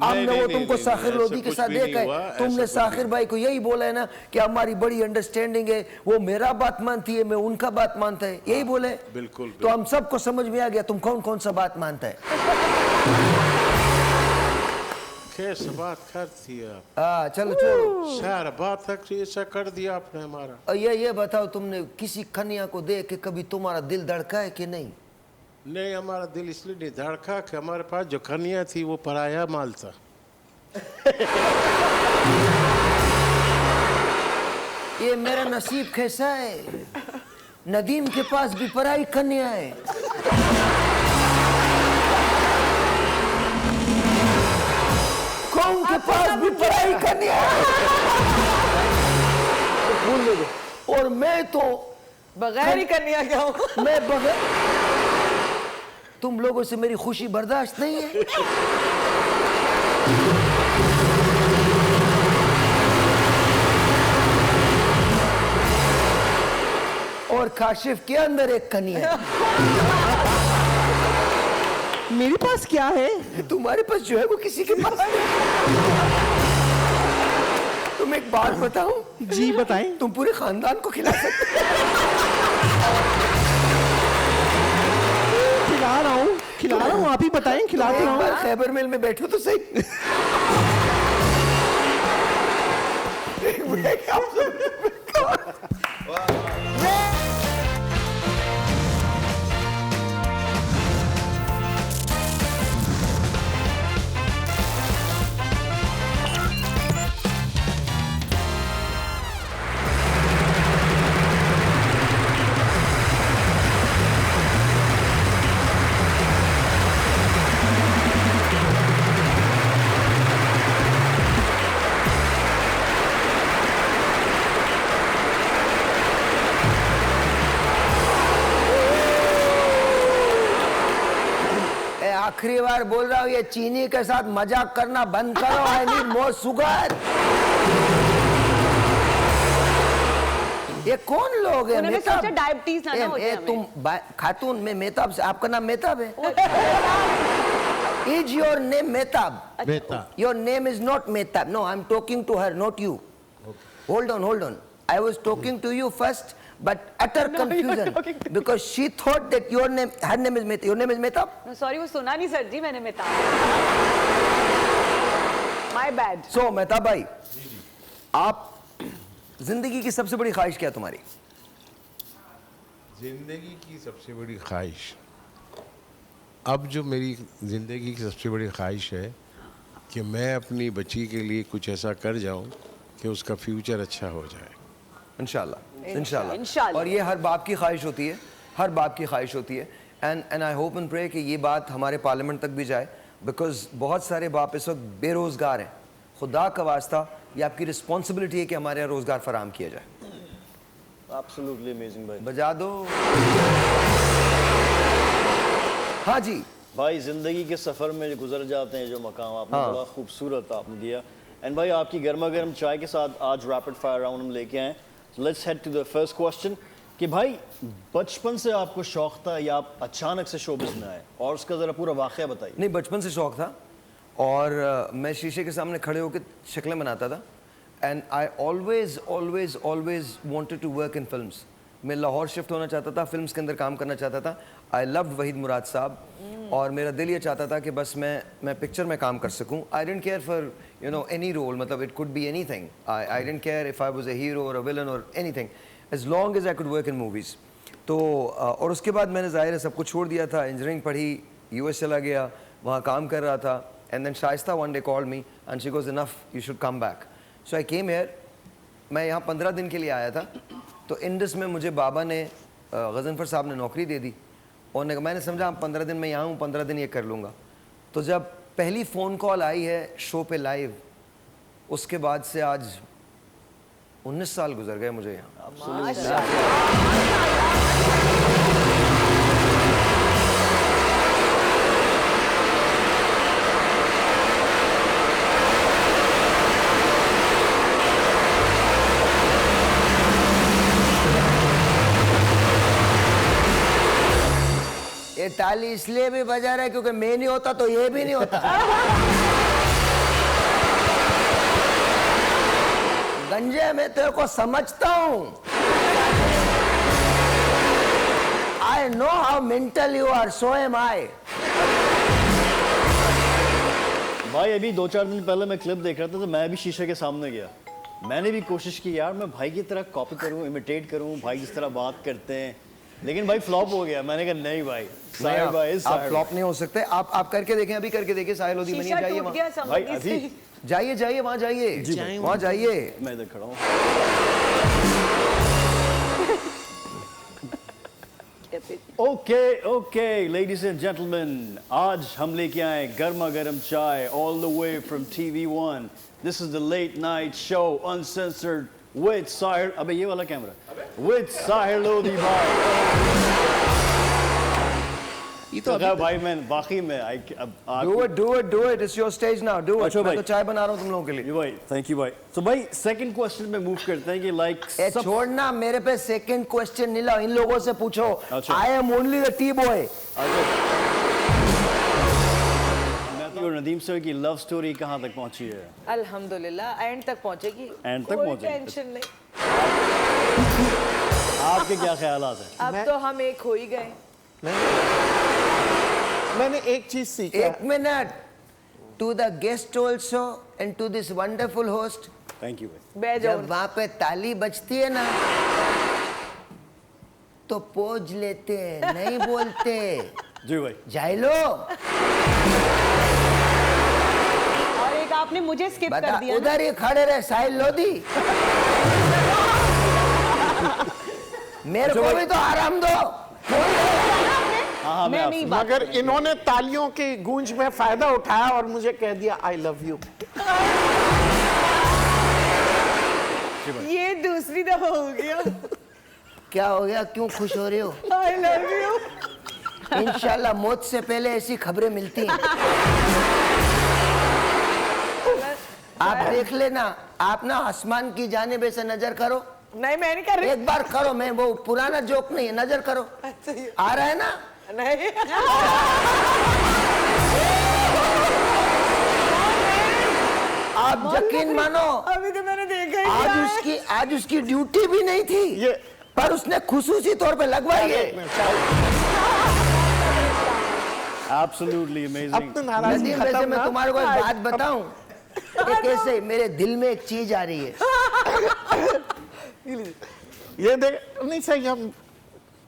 हमने वो तुमको साखिर लोधी के साथ देखा है, तुमने साखिर भाई को यही बोला है ना कि हमारी बड़ी अंडरस्टैंडिंग है, वो मेरा बात मानती है, मैं उनका बात मानता है, यही बोले। बिल्कुल। तो हम सबको समझ में आ गया तुम कौन कौन सा बात मानता है। कैसे बात करती है आप? चलो छोड़ो, सारा बात तक ऐसा कर दिया आपने हमारा। और ये बताओ, तुमने किसी कन्या को देख के कभी तुम्हारा दिल धड़का है कि नहीं? नहीं, हमारा दिल इसलिए नहीं धड़का कि हमारे पास जो कन्या थी वो पराया माल था। ये मेरा नसीब कैसा है, नदीम के पास भी पराई कन्या है। कौन के पास भी पराई कन्या है। भूल ले दो। और मैं तो बगैर ही कन्या क्या हूँ? मैं बगैर, तुम लोगों से मेरी खुशी बर्दाश्त नहीं है। और काशिफ के अंदर एक कन्या है। मेरे पास क्या है? तुम्हारे पास जो है वो किसी के पास नहीं। तुम एक बात बताओ। जी बताएं। तुम पूरे खानदान को खिला सकते हो। खिला रहा हूँ, आप ही बताएं, खिला एक रहा हूँ। बार खैबर मिल में बैठो तो सही। आखिरी बार बोल रहा हूँ, ये चीनी के साथ मजाक करना बंद करो। I need more sugar. ये कौन लोग हैं? उन्होंने सोचा डायबिटीज ना हो जाए हमें। तुम खातून में मेहताब से, आपका नाम मेहताब है? Is your name Mehtab? बेटा Your name is not Mehtab. No, I'm talking to her, not you. Hold on. I was talking to you first, but utter confusion because she thought that your name, her name is Mehtab. Your name is Mehtab? Sorry, वो सुना नहीं sir जी मैंने Mehtab. My bad. सो मेहताब भाई, आप जिंदगी की सबसे बड़ी ख्वाहिश क्या है तुम्हारी? जिंदगी की सबसे बड़ी ख्वाहिश, अब जो मेरी ज़िंदगी की सबसे बड़ी ख्वाहिश है कि मैं अपनी बच्ची के लिए कुछ ऐसा कर जाऊं कि उसका फ्यूचर अच्छा हो जाए। इंशाल्लाह, इंशाल्लाह। इंशाल्लाह। और ये हर बाप की ख्वाहिश होती है, हर बाप की ख्वाहिश होती है। And I hope and pray कि ये बात हमारे पार्लियामेंट तक भी जाए, बिकॉज बहुत सारे बाप इस वक्त बेरोज़गार हैं। खुदा का वास्ता, ये आपकी रिस्पॉन्सिबिलिटी है कि हमारे यहाँ रोज़गार फराहम किया जाए। एब्सोल्युटली अमेजिंग भाई। बजा दो। हाँ जी भाई जिंदगी के सफर में जो गुजर जाते हैं जो मकाम आपने हाँ। बड़ा खूबसूरत आपने दिया। एंड भाई आपकी गर्मा गर्म चाय के साथ आज रैपिड फायर राउंड हम लेके आए। So let's head to the first question कि भाई बचपन से आपको शौक था या आप अचानक से शोबिज़ में आए, और उसका जरा पूरा वाकया बताइए। नहीं, बचपन से शौक था और मैं शीशे के सामने खड़े होकर शक्लें बनाता था। And I always always always wanted to work in films. मैं लाहौर शिफ्ट होना चाहता था, फिल्म्स के अंदर काम करना चाहता था। आई लव्ड वहीद मुराद साहब, और मेरा दिल ये चाहता था कि बस मैं पिक्चर में काम कर सकूं। I don't care for you know any role, मतलब it could be anything. I don't care if I was a hero और अ विलन और anything, as long as I could work in movies. तो और उसके बाद मैंने ज़ाहिर है सब कुछ छोड़ दिया था, इंजीनियरिंग पढ़ी, US चला गया, वहाँ काम कर रहा था। And then Shaista one day called me and she goes enough, you should come back. So I came here. मैं यहाँ 15 दिन के लिए आया था। तो इंडस में मुझे बाबा ने, गज़नफ़र साहब ने नौकरी दे दी, और मैंने समझा 15 दिन में यहाँ हूँ, 15 दिन ये कर लूँगा। तो जब पहली फ़ोन कॉल आई है शो पे लाइव, उसके बाद से आज 19 साल गुजर गए मुझे यहाँ। ये ताली इसलिए भी बजा रहा है क्योंकि मैं नहीं होता तो ये भी नहीं होता। गंजे मैं तेरे को समझता हूं। I know how mental you are, so am I. भाई अभी 2-4 दिन पहले मैं क्लिप देख रहा था, तो मैं भी शीशे के सामने गया। मैंने भी कोशिश की यार मैं भाई की तरह कॉपी करूं, इमिटेट करूं, भाई जिस तरह बात करते हैं, लेकिन भाई फ्लॉप हो गया। मैंने कहा नहीं भाई, साहिर भाई आप फ्लॉप नहीं हो सकते। आप करके देखें, अभी करके देखिए। साहिल लोधी बनिए, जाइए वहाँ, भाई अभी जाइए वहाँ जाइए, वहाँ जाइए। मैं इधर खड़ा हूँ। ओके लेडीज एंड जेंटलमैन, आज हम लेके आए गर्मा गर्म चाय all the way from TV1। This is the late night show uncensored with Sahir, अबे ये वाला कैमरा, विद साहिर लोधी भाई। ये तो क्या भाई, मैं वाकई में do it, it's your stage now, do it। अच्छा मैं भाई। तो चाय बना रहा हूँ तुम लोगों के लिए। भाई थैंक यू भाई। तो भाई सेकंड क्वेश्चन में मूव करते हैं कि लाइक ए छोड़ना, मेरे पे सेकंड क्वेश्चन नहीं लाओ, इन लोगों से पूछो। अच्छा। I am only the T boy. और नदीम सर की लव स्टोरी कहाँ तक पहुंची है? अल्हम्दुलिल्लाह एंड तक पहुंचेगी। एंड तक कोई पहुंचेगी। टेंशन नहीं। आपके क्या ख्यालात हैं? अब तो हम एक हो ही गए। मैंने एक चीज सीखा। एक minute, to the guest also and to this wonderful host. Thank you भाई। बैठ जाओ। जब वहां पे ताली बजती है ना तो पोज लेते हैं, नहीं बोलते। जी भाई। जाइलो, और एक आपने मुझे स्किप कर बता, दिया ना। उधर ही खड़े रहे साहिल लोधी। मेरे को भी तो आराम दो। हाँ मैं नहीं बात मगर इन्होंने तालियों की गूंज में फायदा उठाया और मुझे कह दिया आई लव यू। ये दूसरी दफा हो गया। क्या हो गया, क्यों खुश हो रहे हो? I love you. इंशाल्लाह मौत से पहले ऐसी खबरें मिलती हैं। आप देख लेना, आप ना आसमान की जानिब से नजर करो। नहीं मैं नहीं कर रही। एक बार करो, मैं वो पुराना जोक नहीं है, नजर करो। आ रहा है ना? नहीं। आप यकीन मानो, अभी तो मैंने देखा ही नहीं है। आज उसकी ड्यूटी भी नहीं थी, पर उसने खुसूसी तौर पे लगवाई है। Absolutely amazing. अब तो नाराजगी नदीम, वैसे खत्म मैं ना। तुम्हारे को एक बात बताऊं, एक ऐसे मेरे दिल में एक चीज आ रही है। ये देख, नहीं सही, हम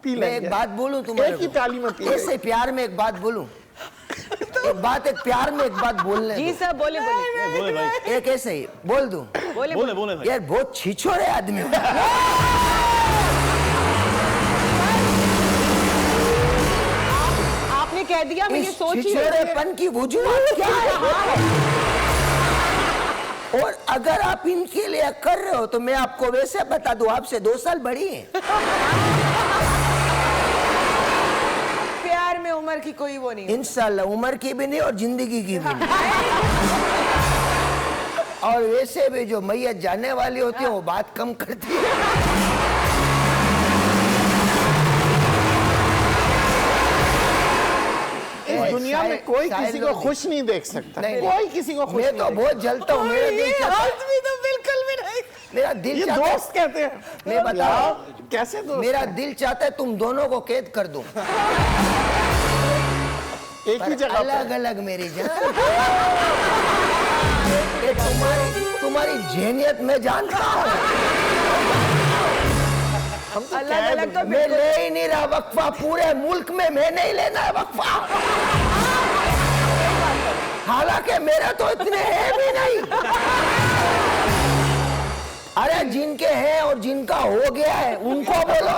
पी मैं लेंगे। एक बात बोलूं तुम्हारे एक ही को? प्याली में पी लेंगे। ऐसे प्यार में एक बात बोलूं? एक प्यार में एक बात बोलने जी दो। सर बोले बोले बोले भाई, एक ऐसे ही बोल दूं? बोले बोले बोले भाई। यार बहुत छिछोरे आदमी हो। आपने कह दिया, मैं ये इस सोच ही रही थी। छिछोरेपन की वजूहत क्या है? और अगर आप इनके लिए कर रहे हो तो मैं आपको वैसे बता दूं, आपसे 2 साल बड़ी हैं। प्यार में उम्र की कोई वो नहीं। इंशाल्लाह उम्र की भी नहीं और जिंदगी की भी नहीं। और वैसे भी जो मैयत जाने वाली होती है वो बात कम करती है। इस दुनिया में कोई साहिल किसी को लोधी। खुश नहीं देख सकता। नहीं, कोई किसी को खुश मैं नहीं तो देख बहुत जलता हूँ। मेरा दिल चाहता है, आदमी तो बिल्कुल भी नहीं। मेरा दिल ये चाहता है, दोस्त कहते हैं। मैं बता रहा हूँ, कैसे दोस्त? मेरा दिल चाहता है तुम दोनों को कैद कर दूं, एक ही जगह अलग पे। अलग मेरी जान। ये तुम्हारी जहनियत में जानता हूँ। हम तो अलग कैद अलग तो मैं ले ही नहीं रहा वक्फा, पूरे मुल्क में मैं नहीं लेना है वक्फा। हालांकि मेरे तो इतने हैं भी नहीं। अरे जिनके हैं और जिनका हो गया है उनको बोलो।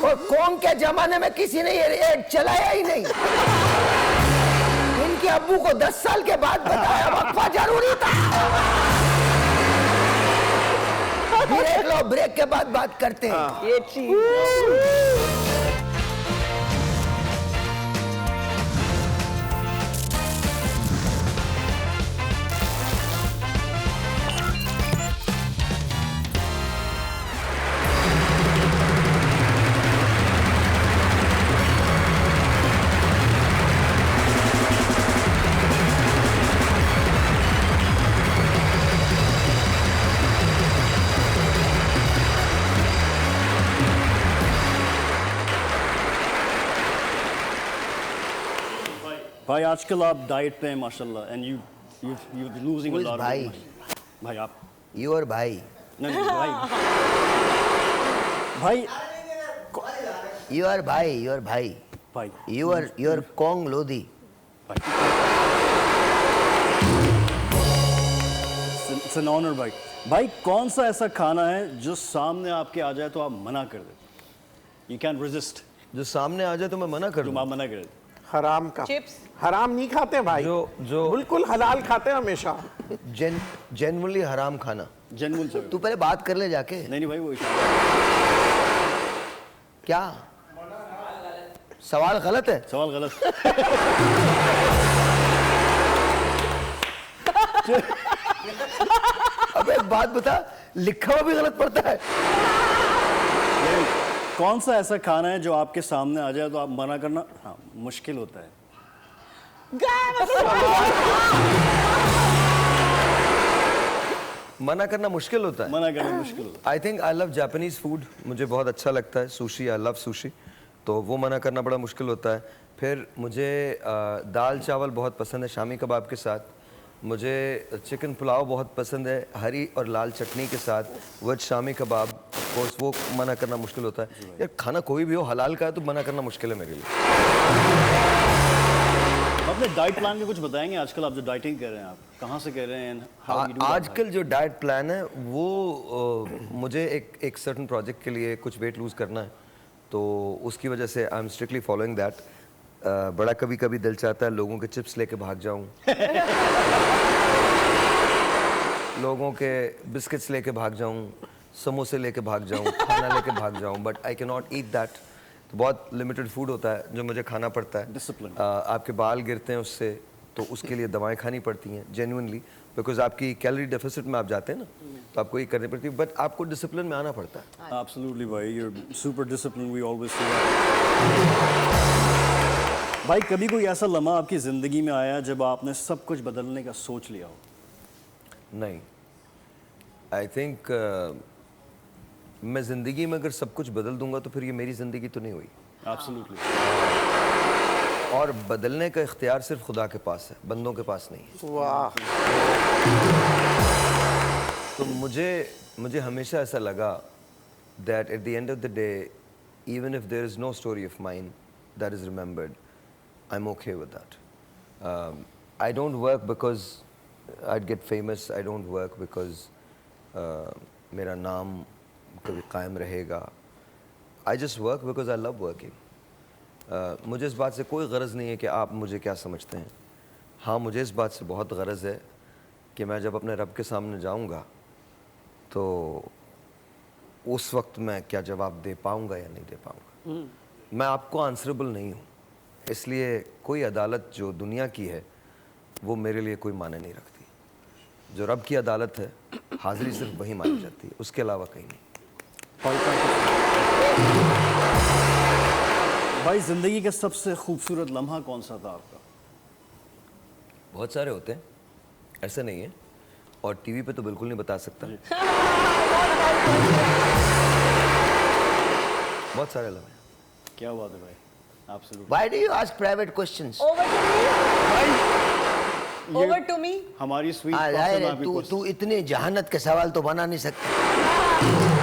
और कौम के जमाने में किसी ने ये चलाया ही नहीं। इनके अब्बू को 10 साल के बाद बताया वक्फा जरूरी था। ब्रेक लो, ब्रेक के बाद बात करते हैं। ये चीज भाई आजकल आप डाइट पे हैं माशाल्लाह, and you losing Who is भाई? भाई आप योर भाई, नहीं नहीं भाई भाई योर भाई, योर भाई, भाई योर कोंग लोधी। इट्स एन ऑनर भाई। भाई कौन सा ऐसा खाना है जो सामने आपके आ जाए तो आप मना कर दे? यू कैन रेजिस्ट, जो सामने आ जाए तो मैं मना कर तुम दूं। आप मना कर दे। हराम का। चिप्स। हराम नहीं खाते भाई। जो बिल्कुल हलाल खाते हैं हमेशा। जेन्युइनली हराम खाना। जेन्युइन से तू पहले बात कर ले जाके। नहीं भाई वो क्या सवाल गलत है? सवाल गलत। अब एक बात बता, लिखा हुआ भी गलत पड़ता है। कौन सा ऐसा खाना है जो आपके सामने आ जाए तो आप मना करना मुश्किल होता है? मना करना मुश्किल होता है। मना करना मुश्किल होता I think I love Japanese food, मुझे बहुत अच्छा लगता है। सुशी, आई लव सुशी, तो वो मना करना बड़ा मुश्किल होता है। फिर मुझे दाल चावल बहुत पसंद है शामी कबाब के साथ। मुझे चिकन पुलाव बहुत पसंद है हरी और लाल चटनी के साथ, veg shami kebab. Of course वो मना करना मुश्किल होता है। यार खाना कोई भी हो हलाल का है तो मना करना मुश्किल है मेरे लिए। है। अपने डाइट प्लान में कुछ बताएंगे? आजकल आप जो डाइटिंग कर रहे हैं, आप कहाँ से कर रहे हैं? How you do that? आजकल जो डाइट प्लान है वो मुझे एक सर्टन प्रोजेक्ट के लिए कुछ वेट लूज करना है, तो उसकी वजह से I am strictly following that. बड़ा कभी कभी दिल चाहता है लोगों के चिप्स लेके भाग जाऊं, लोगों के बिस्किट्स लेके भाग जाऊं, समोसे लेके भाग जाऊं, खाना लेके भाग जाऊं, but I can not eat that. तो बहुत लिमिटेड फूड होता है जो मुझे खाना पड़ता है। Discipline. आपके बाल गिरते हैं उससे, तो उसके लिए दवाएं खानी पड़ती हैं जेन्युइनली, बिकॉज आपकी कैलोरी डेफिसिट में आप जाते हैं ना, तो आपको ये करनी पड़ती है, बट आपको डिसिप्लिन में आना पड़ता है। Absolutely भाई, you're super disciplined, we always see that. भाई कभी कोई ऐसा लम्हा आपकी ज़िंदगी में आया जब आपने सब कुछ बदलने का सोच लिया हो? नहीं, आई थिंक मैं ज़िंदगी में अगर सब कुछ बदल दूंगा तो फिर ये मेरी ज़िंदगी तो नहीं हुई। Absolutely. और बदलने का इख्तियार सिर्फ खुदा के पास है, बंदों के पास नहीं है। वाह। तो मुझे हमेशा ऐसा लगा that at the end of the day, even if there is no story of mine that is remembered, I'm okay with that. I don't work because I'd get famous. I don't work because मेरा नाम कभी कायम रहेगा. I just work because I love working. मुझे इस बात से कोई गरज नहीं है कि आप मुझे क्या समझते हैं. हाँ, मुझे इस बात से बहुत गरज है कि मैं जब अपने रब के सामने जाऊंगा तो उस वक्त मैं क्या जवाब दे पाऊंगा या नहीं दे पाऊंगा. मैं आपको आंसरेबल नहीं हूँ, इसलिए कोई अदालत जो दुनिया की है वो मेरे लिए कोई माने नहीं रखती. जो रब की अदालत है, हाजिरी सिर्फ वही मानी जाती है, उसके अलावा कहीं नहीं. भाई जिंदगी का सबसे खूबसूरत लम्हा कौन सा था आपका? बहुत सारे होते हैं, ऐसा नहीं है, और टीवी पे तो बिल्कुल नहीं बता सकता. बहुत सारे लम्हे. क्या बात है भाई, आपसे Why do you ask private questions? Over to me. हमारी स्वीट तू इतने जहानत के सवाल तो बना नहीं सकता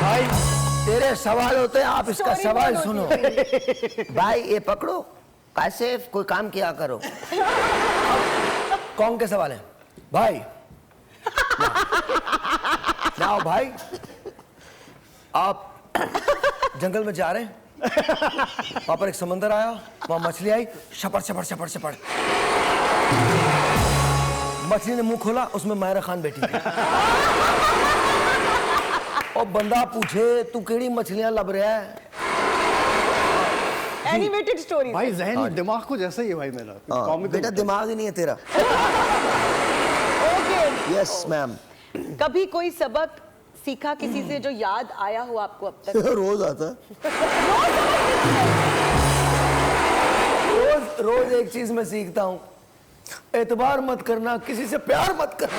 भाई. तेरे सवाल होते हैं, आप इसका सवाल सुनो. भाई ये पकड़ो, कैसे कोई काम किया करो. कौन के सवाल है भाई? जाओ भाई, आप जंगल में जा रहे हैं, वहां पर एक समंदर आया, वहां मछली आई, शपड़ शपड़ शपड़ शपड़. मछली ने मुंह खोला, उसमें मायरा खान बैठी थी. और बंदा पूछे तू केड़ी मछलियां लब रहा है. Animated stories. भाई जहन दिमाग को जैसा ही है भाई मेरा. बेटा दिमाग ही नहीं है तेरा. Okay. Yes ma'am. कभी कोई सबक सीखा किसी से जो याद आया हो आपको अब तक? रोज आता. रोज एक चीज मैं सीखता हूँ, एतबार मत करना, किसी से प्यार मत करना.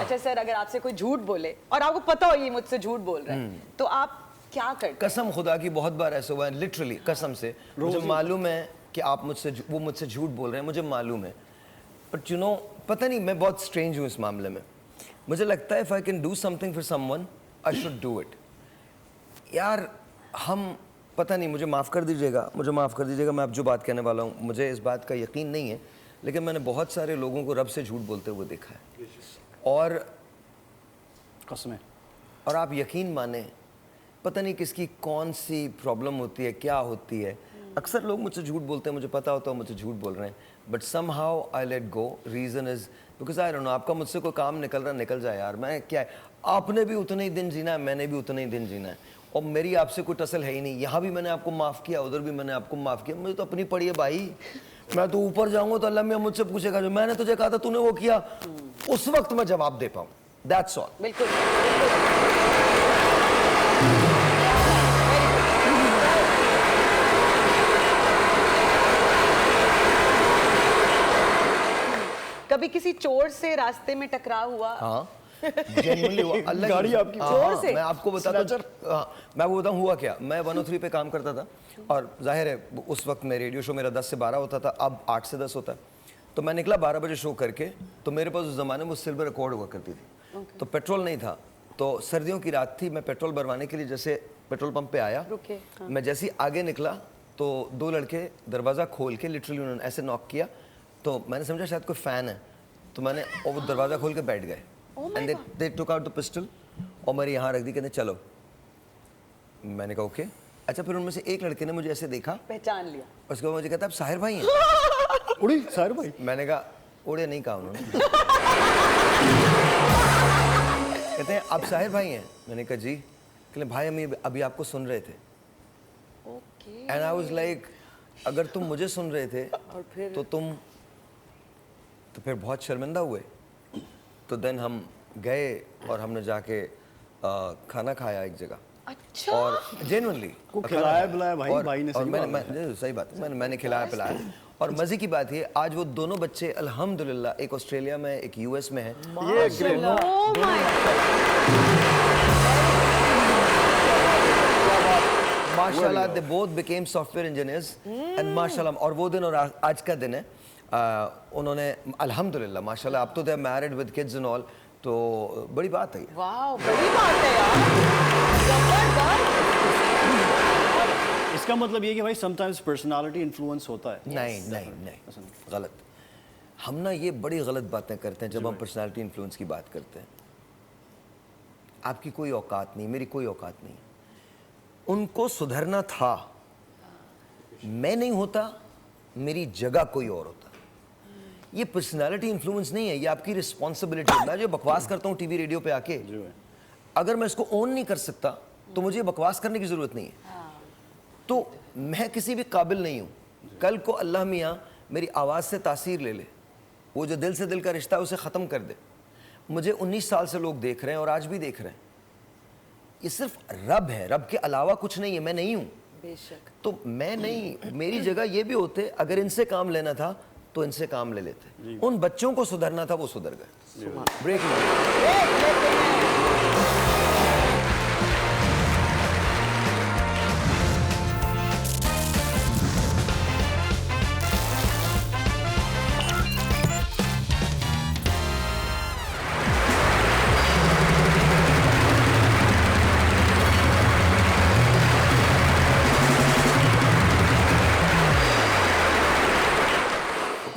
अच्छा सर, अगर आपसे कोई झूठ बोले और आपको पता हो ये मुझसे झूठ बोल रहा है, तो आप क्या करते? कसम खुदा की बहुत बार ऐसा हुआ है, लिटरली कसम से. मुझे मालूम है कि आप वो मुझसे झूठ बोल रहे हैं, मुझे मालूम है, बट यू नो, पता नहीं, मैं बहुत स्ट्रेंज हूँ इस मामले में. मुझे लगता है if I can do something for someone I should do it. यार हम, पता नहीं, मुझे माफ़ कर दीजिएगा, मैं अब जो बात कहने वाला हूँ, मुझे इस बात का यकीन नहीं है, लेकिन मैंने बहुत सारे लोगों को रब से झूठ बोलते हुए देखा है. और कसमें, और आप यकीन माने, पता नहीं किसकी कौन सी प्रॉब्लम होती है, क्या होती है. अक्सर लोग मुझसे झूठ बोलते हैं, मुझे पता होता है मुझसे झूठ बोल रहे हैं, but somehow I let go. Reason is because I don't know, आपका मुझसे कोई काम निकल जाए यार, मैं क्या है, आपने भी उतने ही दिन जीना है, मैंने भी उतने ही दिन जीना है, और मेरी आपसे कोई टसल है ही नहीं. यहाँ भी मैंने आपको माफ़ किया, उधर भी मैंने आपको माफ़ किया. मुझे तो अपनी पड़ी है भाई. मैं तो ऊपर जाऊंगा तो अल्लाह मियां मुझसे पूछेगा, जो मैंने तुझे कहा था तूने वो किया, उस वक्त मैं जवाब दे पाऊँ. That's all. बिल्कुल. कभी किसी चोर से रास्ते में टकराव हुआ? हाँ, जेन्युइनली हुआ. अल्लाह गाड़ी आपकी चोर से? मैं आपको बताता हूँ हुआ क्या. मैं 103 पे काम करता था, और जाहिर है उस वक्त मैं रेडियो शो मेरा 10 से 12 होता था, अब 8 से 10 होता है. तो मैं निकला 12 बजे शो करके, तो मेरे पास उस ज़माने में सिल्वर रिकॉर्ड हुआ करती थी. तो पेट्रोल नहीं था, तो सर्दियों की रात थी, मैं पेट्रोल भरवाने के लिए जैसे पेट्रोल पंप पे आया, मैं जैसे ही आगे निकला तो 2 लड़के दरवाज़ा खोल के लिटरली उन्होंने ऐसे नॉक किया, तो मैंने समझा शायद कोई फ़ैन है, तो मैंने वो दरवाज़ा खोल के बैठ गए. And they took out the pistol और मेरी यहाँ रख दी, कहते चलो. मैंने कहा ओके. अच्छा, फिर उनमें से एक लड़के ने मुझे ऐसे देखा, पहचान लिया, उसके बाद मुझे कहता आप साहिर भाई हैं? उड़ी साहिर भाई. मैंने कहा उड़े नहीं कहा उन्होंने. कहते हैं आप साहिर भाई हैं? मैंने कहा जी. कहते भाई हम अभी आपको सुन रहे थे. एंड आई वाज लाइक, अगर तुम मुझे सुन रहे थे और फिर तो फिर बहुत शर्मिंदा हुए. तो देन हम गए और हमने जाके खाना खाया एक जगह. अच्छा. और जेन्युइनली को खिलाया पिलाया भाई, भाई ने. और मैंने सही बात, मैंने खिलाया पिलाया. और मजे की बात ये, आज वो दोनों बच्चे अल्हम्दुलिल्लाह, एक ऑस्ट्रेलिया में, एक यूएस में है. माशाल्लाह. माशाल्लाह they both became software engineers and माशाल्लाह, और वो दिन और आज का दिन है, उन्होंने अल्हम्दुलिल्लाह माशाल्लाह अब तो they are married with kids and all, तो बड़ी बात है ये। वाह, बड़ी बात है यार, जबरदस्त। इसका मतलब ये कि भाई समटाइम्स पर्सनालिटी इन्फ्लुएंस होता है। नहीं नहीं नहीं, गलत। हम ना ये बड़ी गलत बातें करते हैं जब हम पर्सनालिटी इन्फ्लुएंस की बात करते हैं। आपकी कोई औकात नहीं, मेरी कोई औकात नहीं। उनको सुधरना था, मैं नहीं होता, मेरी जगह कोई और होता। ये पर्सनालिटी इन्फ्लुएंस नहीं है, ये आपकी रिस्पॉन्सिबिलिटी है। मैं जो बकवास करता हूँ टीवी रेडियो पे आके, अगर मैं इसको ओन नहीं कर सकता तो मुझे बकवास करने की जरूरत नहीं है। तो मैं किसी भी काबिल नहीं हूँ। कल को अल्लाह मियाँ मेरी आवाज़ से तासीर ले ले, वो जो दिल से दिल का रिश्ता है उसे ख़त्म कर दे। मुझे 19 साल से लोग देख रहे हैं और आज भी देख रहे हैं। ये सिर्फ रब है, रब के अलावा कुछ नहीं है, मैं नहीं हूँ। बेशक। तो मैं नहीं, मेरी जगह ये भी होते, अगर इनसे काम लेना था तो इनसे काम ले लेते। उन बच्चों को सुधरना था, वो सुधर गए। ब्रेक लेते हैं।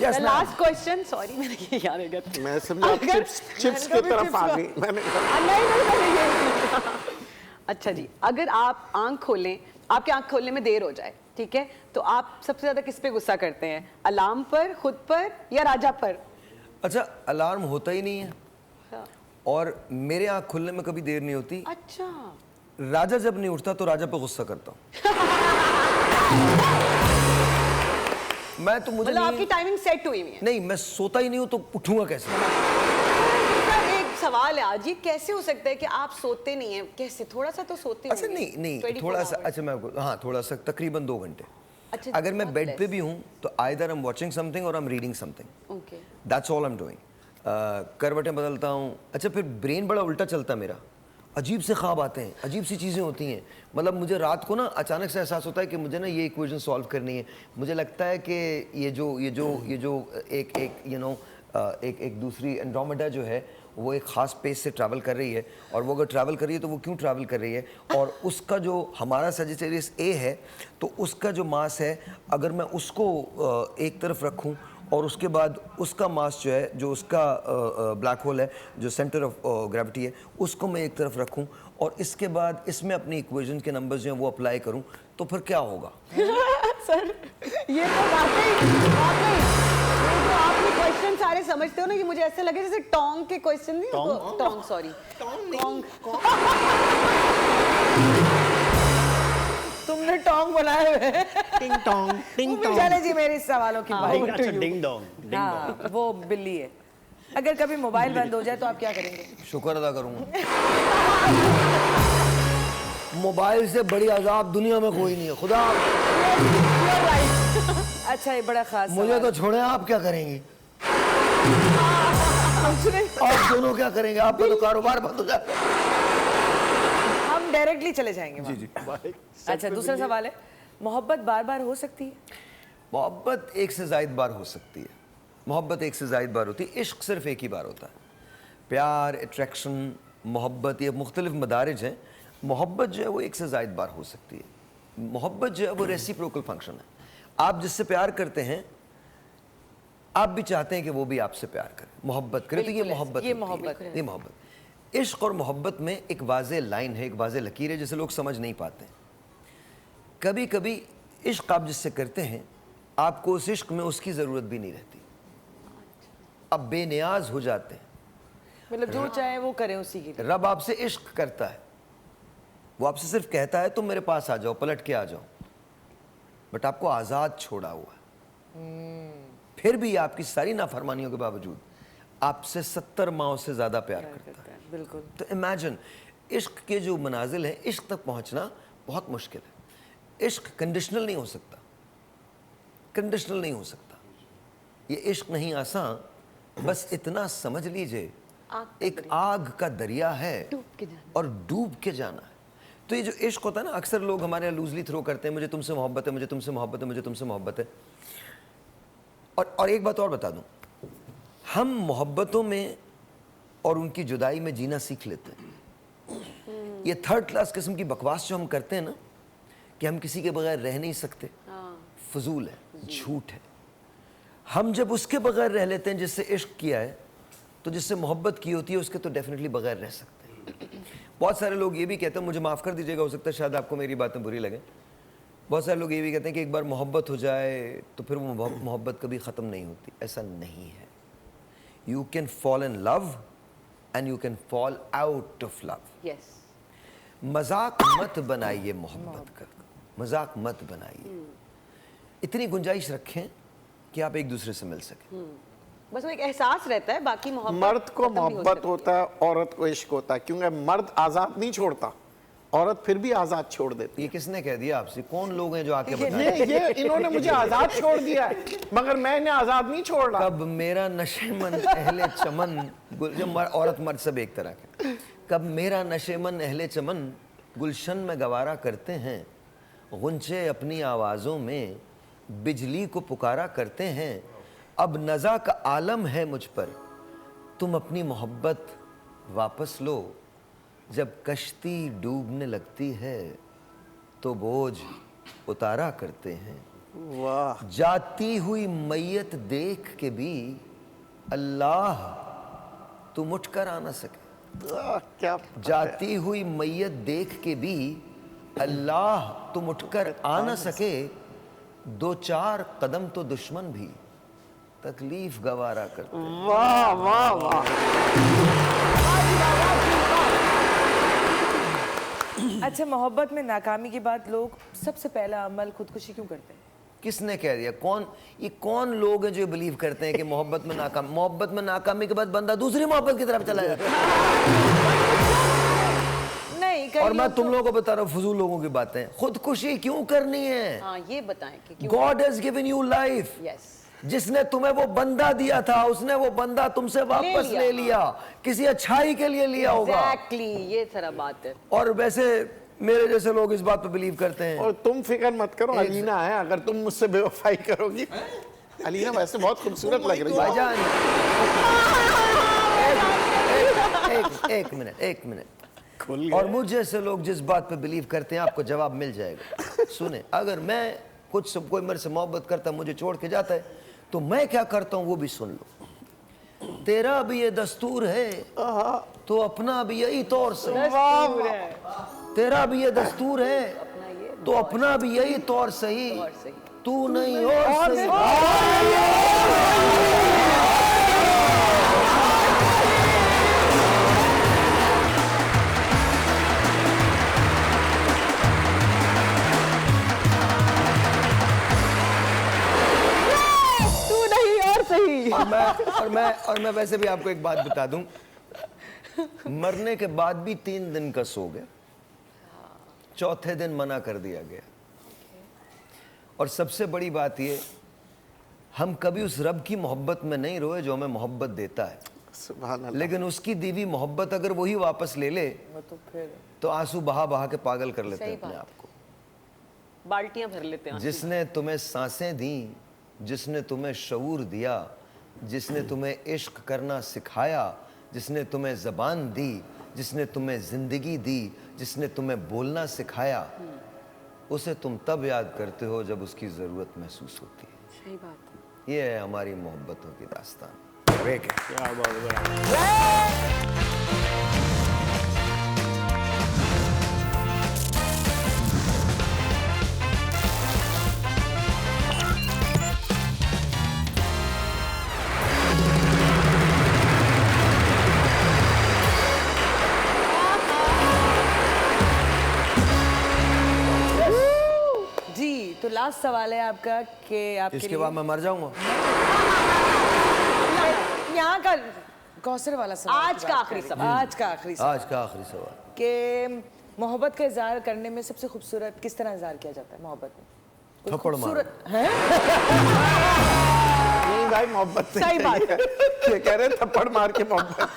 The last question, sorry मैंने ये याद है क्या? मैं समझा आप चिप्स की तरफ आ गई। मैंने नहीं। अच्छा जी, अगर आप आंख खोलें, आपके आंख खोलने में देर हो जाए, ठीक है, तो आप सबसे ज्यादा किस पे गुस्सा करते हैं? अलार्म पर, खुद पर या राजा पर? अच्छा, अलार्म होता ही नहीं है और मेरे आंख खुलने में कभी देर नहीं होती। अच्छा। राजा जब नहीं उठता तो राजा पे गुस्सा करता हूँ। मैं तो मुझे मतलब आपकी टाइमिंग सेट हुई हुई है? नहीं, मैं सोता ही नहीं हूँ तो उठूंगा कैसे? एक सवाल है आज, ये कैसे हो सकता है कि आप सोते नहीं हैं? कैसे? थोड़ा सा तो सोते अच्छा होंगे। नहीं 24 थोड़ा सा, hours। अच्छा मैं आपको, हाँ थोड़ा सा, तकरीबन 2 घंटे। अच्छा, अगर मैं बहुत बेड पे less। भी हूँ तो either I am watching something और I am reading something, okay. That's all I am doing. करवटें बदलता हूँ। अच्छा, फिर ब्रेन बड़ा उल्टा चलता है मेरा, अजीब से ख्वाब आते हैं, अजीब सी चीज़ें होती हैं। मतलब मुझे रात को ना अचानक से एहसास होता है कि मुझे ना ये इक्वेशन सॉल्व करनी है। मुझे लगता है कि ये जो एक दूसरी एंड्रोमेडा जो है वो एक ख़ास पेस से ट्रैवल कर रही है, और वो अगर ट्रैवल कर रही है तो वो क्यों ट्रैवल कर रही है, और उसका जो हमारा सजिटेरियस ए है तो उसका जो मास है, अगर मैं उसको एक तरफ रखूं और उसके बाद उसका मास जो है, जो उसका ब्लैक होल है, जो सेंटर ऑफ ग्रेविटी है, उसको मैं एक तरफ रखूं और इसके बाद इसमें अपनी इक्वेशन के नंबर्स जो हैं वो अप्लाई करूं, तो फिर क्या होगा? सर, ये तो वाकई आप ये क्वेश्चन सारे समझते हो ना, कि मुझे ऐसे लगे जैसे टोंग के क्वेश्चन नहीं, टोंग सॉरी, तुमने टोंग बनाए हुए हैं। टिंग टोंग टिंग टोंग। चले जी मेरे सवालों की भाई, बात। अच्छा डिंग डोंग, डिंग हाँ, वो बिल्ली है। अगर कभी मोबाइल बंद हो जाए तो आप क्या करेंगे? शुक्र अदा करूंगा। मोबाइल से बड़ी अजाब दुनिया में कोई नहीं है, खुदा। अच्छा, ये बड़ा खास मुझे तो छोड़े, आप क्या करेंगे? आप दोनों क्या करेंगे? आपका तो कारोबार बंद हो जाएगा। हम डायरेक्टली चले जाएंगे वहाँ। जी अच्छा, दूसरा सवाल है, मोहब्बत बार बार हो सकती है? मोहब्बत एक से ज़ायद बार हो सकती है। मोहब्बत एक से ज़ायद बार होती है, इश्क सिर्फ एक ही बार होता है। प्यार, अट्रैक्शन, मोहब्बत, ये मुख्तलिफ मदारिज हैं। मोहब्बत जो है वो एक से ज़ायद बार हो सकती है। मोहब्बत जो है वो रेसिप्रोकल फंक्शन है। आप जिससे प्यार करते हैं, आप भी चाहते हैं कि वो भी आपसे प्यार करे, मोहब्बत करे, तो ये मोहब्बत, ये मोहब्बत। इश्क और मोहब्बत में एक वाज़े लाइन है, एक वाज़े लकीर है, जिसे लोग समझ नहीं पाते। कभी कभी इश्क आप जिससे करते हैं, आपको उस इश्क में उसकी ज़रूरत भी नहीं रहती, अब बेनियाज हो जाते हैं। मतलब जो चाहे वो करें उसी के लिए। रब आपसे इश्क करता है, वो आपसे सिर्फ कहता है तुम मेरे पास आ जाओ, पलट के आ जाओ, बट आपको आज़ाद छोड़ा हुआ है। फिर भी आपकी सारी नाफरमानियों के बावजूद आपसे 70 माओं से ज़्यादा प्यार करता है। बिल्कुल। तो इमेजिन, इश्क के जो मनाजिल हैं, इश्क तक पहुंचना बहुत मुश्किल है। इश्क कंडीशनल नहीं हो सकता, कंडीशनल नहीं हो सकता। ये इश्क नहीं आसान, बस इतना समझ लीजिए, एक आग का दरिया है और डूब के जाना है। तो तो ये जो इश्क होता है ना, अक्सर लोग हमारे यहाँ लूजली थ्रो करते हैं, मुझे तुमसे मोहब्बत है, मुझे तुमसे मोहब्बत है, मुझे तुमसे मोहब्बत है। और एक बात और बता दूं, हम मोहब्बतों में और उनकी जुदाई में जीना सीख लेते हैं। ये थर्ड क्लास किस्म की बकवास जो हम करते हैं ना, कि हम किसी के बगैर रह नहीं सकते, फजूल है, झूठ है। हम जब उसके बगैर रह लेते हैं जिससे इश्क किया है, तो जिससे मोहब्बत की होती है उसके तो डेफिनेटली बगैर रह सकते हैं। बहुत सारे लोग ये भी कहते हैं, मुझे माफ़ कर दीजिएगा, हो सकता है शायद आपको मेरी बातें बुरी लगे, बहुत सारे लोग ये भी कहते हैं कि एक बार मोहब्बत हो जाए तो फिर वो मोहब्बत कभी ख़त्म नहीं होती। ऐसा नहीं है। You can fall in love and you can fall out of love. Yes, मजाक मत बनाइए मोहब्बत का, मजाक मत बनाइए। इतनी गुंजाइश रखें कि आप एक दूसरे से मिल सकें। बस वो एक एहसास रहता है, बाकी मोहब्बत मर्द को खत्म भी हो मोहब्बत सकती होता है, औरत को इश्क होता है, क्योंकि मर्द आजाद नहीं छोड़ता, औरत फिर भी आजाद छोड़ देती ये किसने कह दिया आपसे? कौन लोग हैं जो आके है। बताएं? ये इन्होंने मुझे आजाद छोड़ दिया है, मगर मैं इन्हें आजाद नहीं छोड़ रहा। कब मेरा नशेमन अहले चमन जो औरत मर्द सब एक तरह के, कब मेरा नशेमन अहले चमन गुलशन में गवारा करते हैं, गुंचे अपनी आवाज़ों में बिजली को पुकारा करते हैं। अब नज़ा का आलम है मुझ पर, तुम अपनी मोहब्बत वापस लो। जब कश्ती डूबने लगती है तो बोझ उतारा करते हैं। वाह, जाती हुई मैयत देख के भी अल्लाह तुम उठकर आ ना सके। क्या जाती हुई मैयत देख के भी अल्लाह तुम उठकर आ ना सके। दो चार कदम तो दुश्मन भी तकलीफ गवारा करते। वाह वाह वाह। अच्छा, मोहब्बत में नाकामी के बाद लोग सबसे पहला अमल खुदकुशी क्यों करते हैं? किसने कह दिया? कौन लोग हैं जो बिलीव करते हैं कि मोहब्बत में नाकामी के बाद बंदा दूसरी मोहब्बत की तरफ चला जाता है? नहीं, कई और मैं लोग तुम लोगों को बता रहा हूँ, फजूल लोगों की बातें। खुदकुशी क्यों करनी है? हाँ, ये बताएं कि क्यों। God has given you life. Yes, जिसने तुम्हें वो बंदा दिया था, उसने वो बंदा तुमसे वापस ले लिया। किसी अच्छाई के लिए लिया होगा। एग्जैक्टली, ये सारा बात है। और वैसे मेरे जैसे लोग इस बात पे बिलीव करते हैं। और तुम फिक्र मत करो, अलीना है, अगर तुम मुझसे बेवफाई करोगी। अलीना वैसे बहुत खूबसूरत लग रही है। भाईजान, एक मिनट। और मुझ जैसे लोग जिस बात पे बिलीव करते हैं, आपको जवाब मिल जाएगा। सुने, अगर मैं कोई मेरे से मोहब्बत करता है, मुझे छोड़ के जाता है, तो मैं क्या करता हूँ वो भी सुन लो। तेरा भी ये दस्तूर है तो अपना भी यही तौर से। तेरा भी ये दस्तूर है तो अपना भी यही तौर सही। तू नहीं और सही। और मैं वैसे भी आपको एक बात बता दूं, मरने के बाद भी 3 दिन का सो गया, चौथे दिन मना कर दिया गया। और सबसे बड़ी बात ये, हम कभी उस रब की मोहब्बत में नहीं रोए जो हमें मोहब्बत देता है। सुभान अल्लाह। लेकिन उसकी दी हुई मोहब्बत अगर वही वापस ले ले तो आंसू बहा बहा के पागल कर लेते हैं अपने आप को। बाल्टियां भर लेते हैं। जिसने तुम्हें सांसें दी, जिसने तुम्हें शऊर दिया, जिसने तुम्हें इश्क करना सिखाया, जिसने तुम्हें ज़बान दी, जिसने तुम्हें ज़िंदगी दी, जिसने तुम्हें बोलना सिखाया, उसे तुम तब याद करते हो जब उसकी ज़रूरत महसूस होती है। सही बात है। ये है हमारी मोहब्बतों की दास्तान। क्या बात है। तो लास्ट सवाल है आपका कि आपके इसके बाद मैं मर जाऊंगा। यहाँ का कौसर वाला सवाल, आज का आखिरी सवाल। आज का आखिरी सवाल आज का आखिरी सवाल कि मोहब्बत का इजहार करने में सबसे खूबसूरत किस तरह इजहार किया जाता है मोहब्बत में? कोई थप्पड़ मारो। खूबसूरत है? नहीं भाई, मोहब्बत सही बात है। ये कह रहे हैं थप्पड़ मार के मोहब्बत।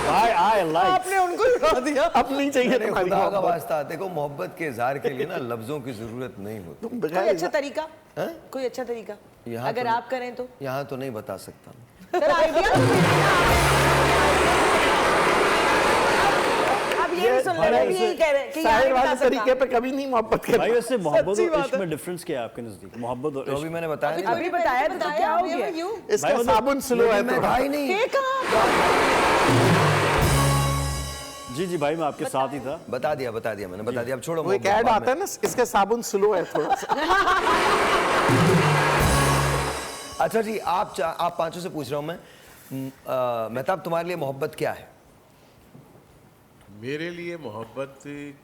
I like. आपने उनको उड़ा दिया। अब नहीं चाहिए अरे तुम्हारी खुदा का मोहब्बत। वास्ता, देखो मोहब्बत के इजहार के लिए ना लफ्जों की जरूरत नहीं होती। तुम कोई बगैर अच्छा तरीका, हैं? कोई अच्छा तरीका यहाँ अगर तो- आप करें तो। यहाँ तो नहीं बता सकता। सर आइडिया अब ये भी सुन ले, मैं भी यही कह रहे हैं कि यहाँ साहिर नहीं बता वाले सकता। तरीके पे कभी नहीं मोहब्बत भाई करना। वैसे मोहब्बत सच्ची और बात इश्क है। में डिफरेंस क्या है आपके नजदीक? मोहब्बत और तो अभी इश्क। मैंने बताया नहीं। अभी बताया तो क्या हो गया? इसका भाई, साबुन स्लो है लेकिन मैं थोड़ा। था ही नहीं। ये कहाँ? जी जी भाई, मैं आपके साथ ही था। बता दिया मैंने, बता दिया। अब छोड़ो वो एक मोहब्बत, ऐड बाद आता है ना, इसका साबुन स्लो है थोड़ा सा। में। अच्छा जी, आप पांचों से पूछ रहा हूँ मैं, मेहताब तुम्हारे लिए मोहब्बत क्या है? मेरे लिए मोहब्बत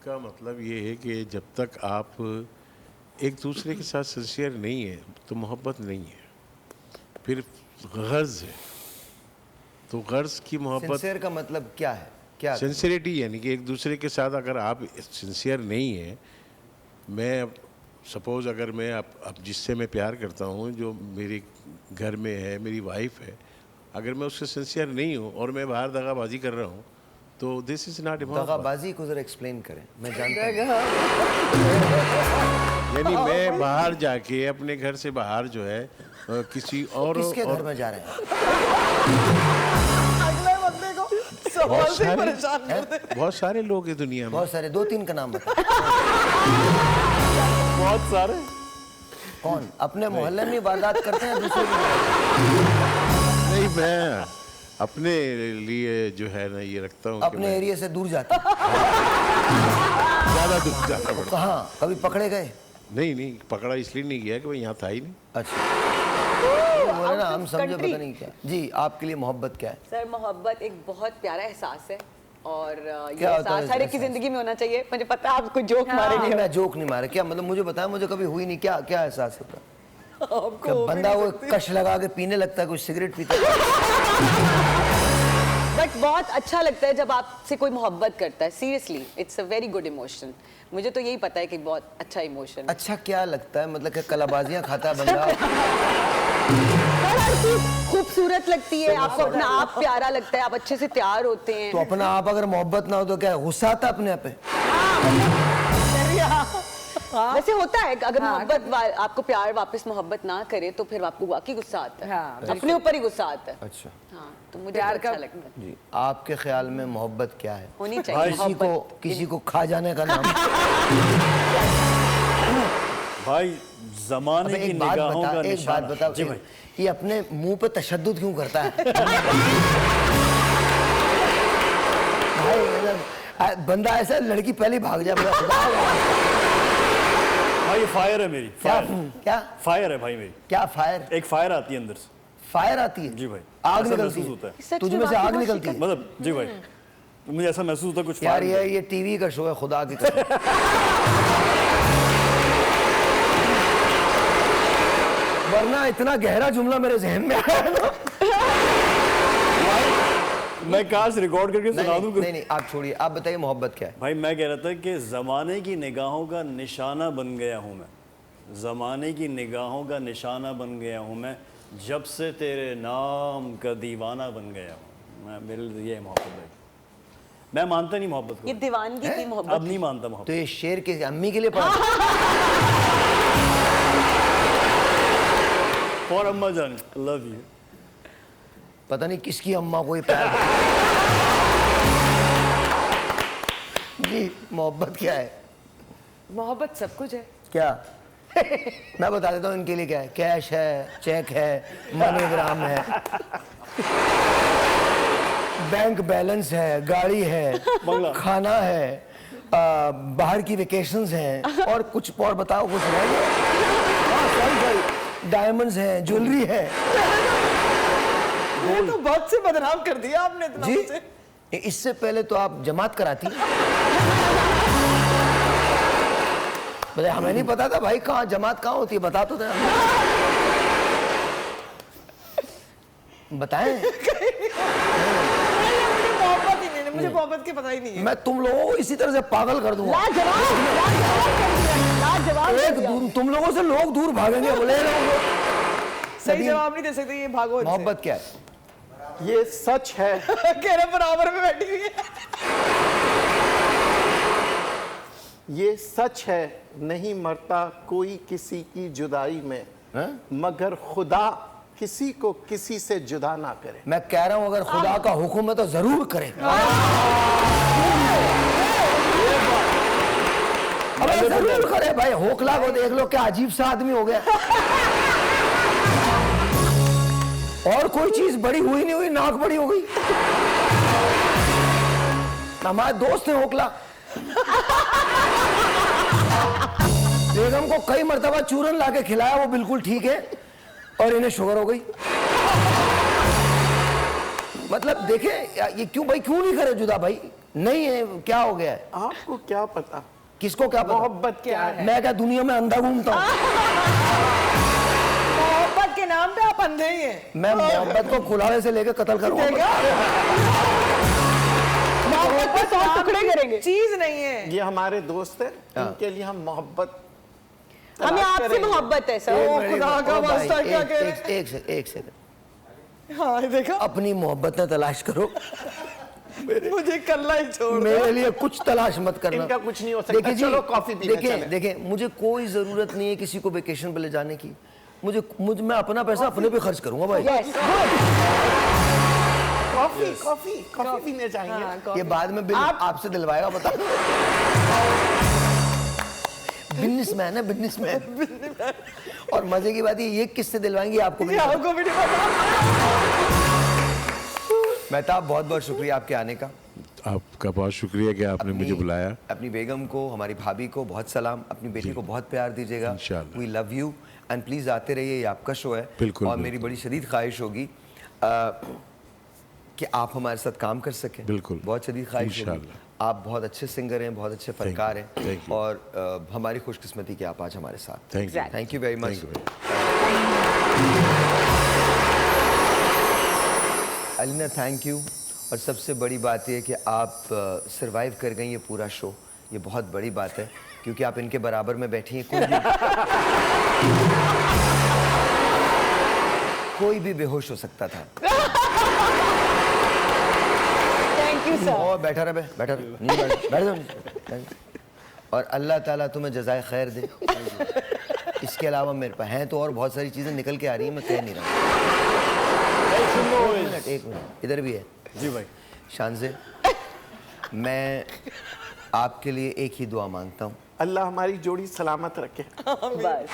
का मतलब ये है कि जब तक आप एक दूसरे के साथ सिंसियर नहीं है तो मोहब्बत नहीं है, फिर गर्ज है। तो गर्ज की मोहब्बत, सिंसियर का मतलब क्या है? क्या सिंसियरिटी, यानी कि एक दूसरे के साथ अगर आप सिंसियर नहीं है, मैं सपोज अगर मैं अब जिससे मैं प्यार करता हूँ, जो मेरे घर में है, मेरी वाइफ है, अगर मैं उससे सिंसियर नहीं हूँ और मैं बाहर दगाबाजी कर रहा हूँ, तो दिस इज नॉट मोहब्बत। दगाबाजी को जरा एक्सप्लेन करें, मैं जानता हूँ। यानी मैं बाहर जाके अपने घर से बाहर जो है किसी और किसके घर में जा रहे हैं? अगले बंदे को सवाल से ही परेशान कर दे। बहुत सारे लोग हैं दुनिया में। बहुत सारे, 2-3 का नाम बता। बहुत सारे। कौन? अपने मोहल्ले में वारदात करते हैं दूसरे की? नहीं, मैं अपने लिए जो है ना ये रखता हूँ कि अपने मैं एरिया से दूर जाते हैं। ज़्यादा दुख जाना पड़ता। कहाँ कभी पकड़े गए? नहीं, पकड़ा इसलिए नहीं गया कि वो यहाँ था ही नहीं। अच्छा, बोले ना हम समझे, पता नहीं क्या। जी, आपके लिए मोहब्बत क्या है? सर मोहब्बत एक बहुत प्यारा एहसास है और ये क्या होता है एहसास हर एक की एहसास? जिंदगी में होना चाहिए। मुझे पता है आप कोई जोक नहीं, मारेंगे। मैं जोक नहीं मारा। क्या मतलब, मुझे बताया, मुझे कभी हुई नहीं। क्या क्या एहसास होता है? आपको क्या वो भी बंदा नहीं वो सकती। कश लगा के पीने लगता है, कुछ सिगरेट पीता है? बट बहुत अच्छा लगता है जब आपसे कोई मोहब्बत करता है। Seriously it's a very good emotion. मुझे तो यही पता है कि बहुत अच्छा इमोशन। अच्छा क्या लगता है? मतलब क्या कलाबाजियां खाता है बंदा? हर चीज खूबसूरत लगती है, आपको अपना आप प्यारा लगता है, आप अच्छे से तैयार होते हैं। तो अपना आप अगर मोहब्बत ना हो तो क्या गुस्सा आता है अपने आप पे? वैसे होता है अगर मोहब्बत आपको प्यार वापस मोहब्बत ना करे तो फिर आपको वाकई गुस्सा आता है। हाँ, अपने ऊपर ही गुस्सा आता है। अच्छा हाँ, तो मुझे प्यार तो अच्छा का- लगता है। जी, आपके ख्याल में मोहब्बत क्या है? होनी चाहिए किसी को खा जाने का नाम? भाई जमाने अबे की निगाहों का एक बात निशाना। बताओ, जी भाई। ये अपने मुंह पे तशद्दुद क्यों करता है? भाई मतलब बंदा ऐसा, लड़की पहले भाग जाए। बड़ा खुदा भाई ये फायर है मेरी, क्या फायर क्या फायर है भाई मेरी। क्या फायर? एक फायर आती है अंदर से। फायर आती है? जी भाई, आग ऐसा निकलती महसूस होता है। सच तुझ में से वाकई आग बहुत निकलती है? मतलब जी भाई, मुझे ऐसा महसूस होता है कुछ यार fire ये टीवी का शो है, खुदा की कसम। वरना इतना गहरा जुमला मेरे जहन में आया ना। मैं काश रिकॉर्ड करके सुना दूं। नहीं, आप छोड़िए, आप बताइए मोहब्बत क्या है? भाई मैं कह रहा था कि ज़माने की निगाहों का निशाना बन गया हूँ मैं। ज़माने की निगाहों का निशाना बन गया हूँ मैं, जब से तेरे नाम का दीवाना बन गया हूँ मैं। मेरे लिए ये है मोहब्बत भाई। मैं मानता नहीं मोहब्बत को, ये दीवानगी थी अब मोहब्बत। नहीं मानता तो मोहब्बत। ये शेर के अम्मी के लिए पढ़ा? फॉर अम्मा जान, लव यू। पता नहीं किसकी अम्मा को ये प्यार है। जी, मोहब्बत क्या है? मोहब्बत सब कुछ है। क्या? मैं बता देता हूँ इनके लिए क्या है। कैश है, चेक है, मनीग्राम है, बैंक बैलेंस है, गाड़ी है, बंगला। खाना है, बाहर की वेकेशंस हैं, और कुछ और बताओ, कुछ रह गया? हाँ, सही, डायमंड्स हैं, ज्वेलरी है। ये तो बहुत से बदनाम कर दिया आपने इतना जी, मुझे। इससे पहले तो आप जमात कराती। बोले हमें नहीं पता था भाई, कहाँ जमात कहाँ होती है, बता तो दे। बताएं? मुझे मोहब्बत ही नहीं है, मुझे मोहब्बत के पता ही नहीं है। मैं तुम लोगों को इसी तरह से पागल कर दूंगा। तुम लोगों से लोग दूर भागेंगे। बोले सही जवाब नहीं दे सकते, ये भागो इनसे। मोहब्बत क्या है? ये सच है, कह रहे बराबर में बैठी हुई है। ये सच है, नहीं मरता कोई किसी की जुदाई में, मगर खुदा किसी को किसी से जुदा ना करे। मैं कह रहा हूं अगर खुदा का हुक्म है तो जरूर करे। अबे जरूर करे भाई, होकला को देख लो क्या अजीब सा आदमी हो गया। और कोई चीज बड़ी हुई नहीं हुई, नाक बड़ी हो गई। हमारे दोस्त हैं होकला, बेगम को कई मर्तबा चूरन लाके खिलाया, वो बिल्कुल ठीक है, और इन्हें शुगर हो गई। मतलब देखे ये क्यों भाई, क्यों नहीं करे जुदा भाई? नहीं है, क्या हो गया है? आपको क्या पता किसको क्या पता? मोहब्बत क्या है? मैं क्या दुनिया में अंधा घूमता हूँ? मोहब्बत के नाम पे आप अंधे ही हैं। मैं मोहब्बत को कुल्हाड़े से लेकर कत्ल करूंगा। मोहब्बत पर 100 टुकड़े करेंगे। चीज नहीं है। ये हमारे दोस्त हैं, इनके लिए हम मोहब्बत हमें आपसे मोहब्बत है सर। ओ खुदा का वास्ता, क्या कह रहे हैं? एक सेकंड, हाँ देखा, अपनी मोहब्बत में तलाश करो, मुझे कल्ला ही छोड़ दो। मेरे लिए कुछ तलाश मत करना। इनका कुछ नहीं हो सकता। चलो कॉफी पीने चलें। देखिए मुझे कोई जरूरत नहीं है किसी को वेकेशन पे ले जाने की। मैं अपना पैसा अपने पे खर्च करूंगा भाई। कॉफी पीने जाएंगे। ये बाद में बिल आपसे दिलवाएगा, बता। बिजनेसमैन है, बिजनेसमैन। और मजे की बात ये किससे दिलवाएंगे आपको भी नहीं पता। आपको भी नहीं पता। मेहताब बहुत बहुत शुक्रिया आपके आने का। आपका बहुत शुक्रिया कि आपने मुझे बुलाया। अपनी बेगम को, हमारी भाभी को बहुत सलाम, अपनी बेटी को बहुत प्यार दीजिएगा। इंशाल्लाह। We love you and please आते रहिए, ये आपका शो है। बिल्कुल, और बिल्कुल। मेरी बड़ी शदीद ख्वाहिश होगी कि आप हमारे साथ काम कर सकें। बिल्कुल। बहुत शदीद ख्वाहिश होगी। इंशाल्लाह। आप बहुत अच्छे सिंगर हैं, बहुत अच्छे फनकार हैं, Thank you. और हमारी खुशकिस्मती कि आप आज हमारे साथ। Thank you. Thank you very much. Alina thank you. और सबसे बड़ी बात यह कि आप सरवाइव कर गई ये पूरा शो, ये बहुत बड़ी बात है, क्योंकि आप इनके बराबर में बैठी हैं। कोई भी बेहोश हो सकता था। Thank you sir. और बैठा रहे, बैठा रहे, बैठ जाओ। और अल्लाह ताला तुम्हें जज़ाए खैर दे। इसके अलावा मेरे पास हैं तो और बहुत सारी चीज़ें निकल के आ रही हैं, मैं कह नहीं रहा। एक मिनट, इधर भी है जी भाई। शानज़े, मैं आपके लिए एक ही दुआ मांगता हूँ। अल्लाह हमारी जोड़ी सलामत रखे। बस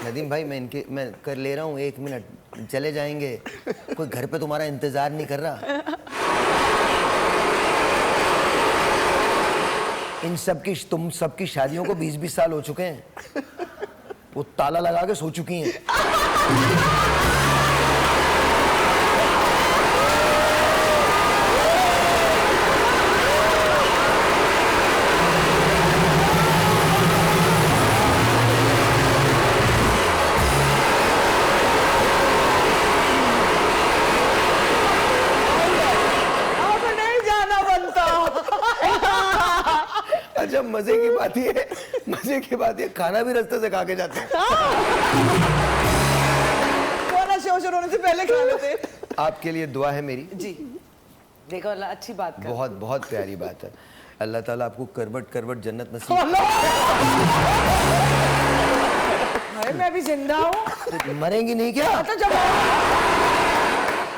नदीम भाई, मैं कर ले रहा हूँ, 1 मिनट, चले जाएंगे। कोई घर पे तुम्हारा इंतजार नहीं कर रहा। तुम सबकी शादियों को 20-20 साल हो चुके हैं। वो ताला लगा के सो चुकी हैं। अब नहीं जाना बनता। अच्छा मजे की बात ये खाना भी रास्ते से खा के जाते हैं। वाला शो शुरू होने से पहले खा लेते। आपके लिए दुआ है मेरी। जी देखो, अल्लाह अच्छी बात कर। बहुत बहुत प्यारी बात है। अल्लाह ताला आपको करवट करवट जन्नत नसीब। अरे मैं भी जिंदा हूँ। मरेंगी नहीं क्या? तो जब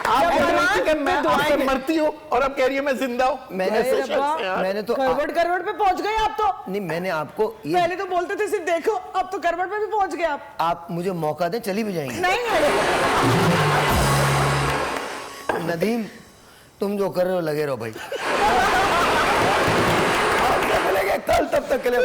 आप कह रही हैं कि मैं आपसे मरती हूँ और अब कह रही है मैं जिंदा हूँ। मैंने तो करवट पे पहुंच गए आप तो। नहीं, मैंने आपको पहले तो बोलते थे सिर्फ देखो, अब तो करवट पे भी पहुंच गए आप मुझे मौका दें, चली भी जाएंगी। नहीं नदीम, तुम जो कर रहे हो लगे रहो भाई। कल तब तक के लिए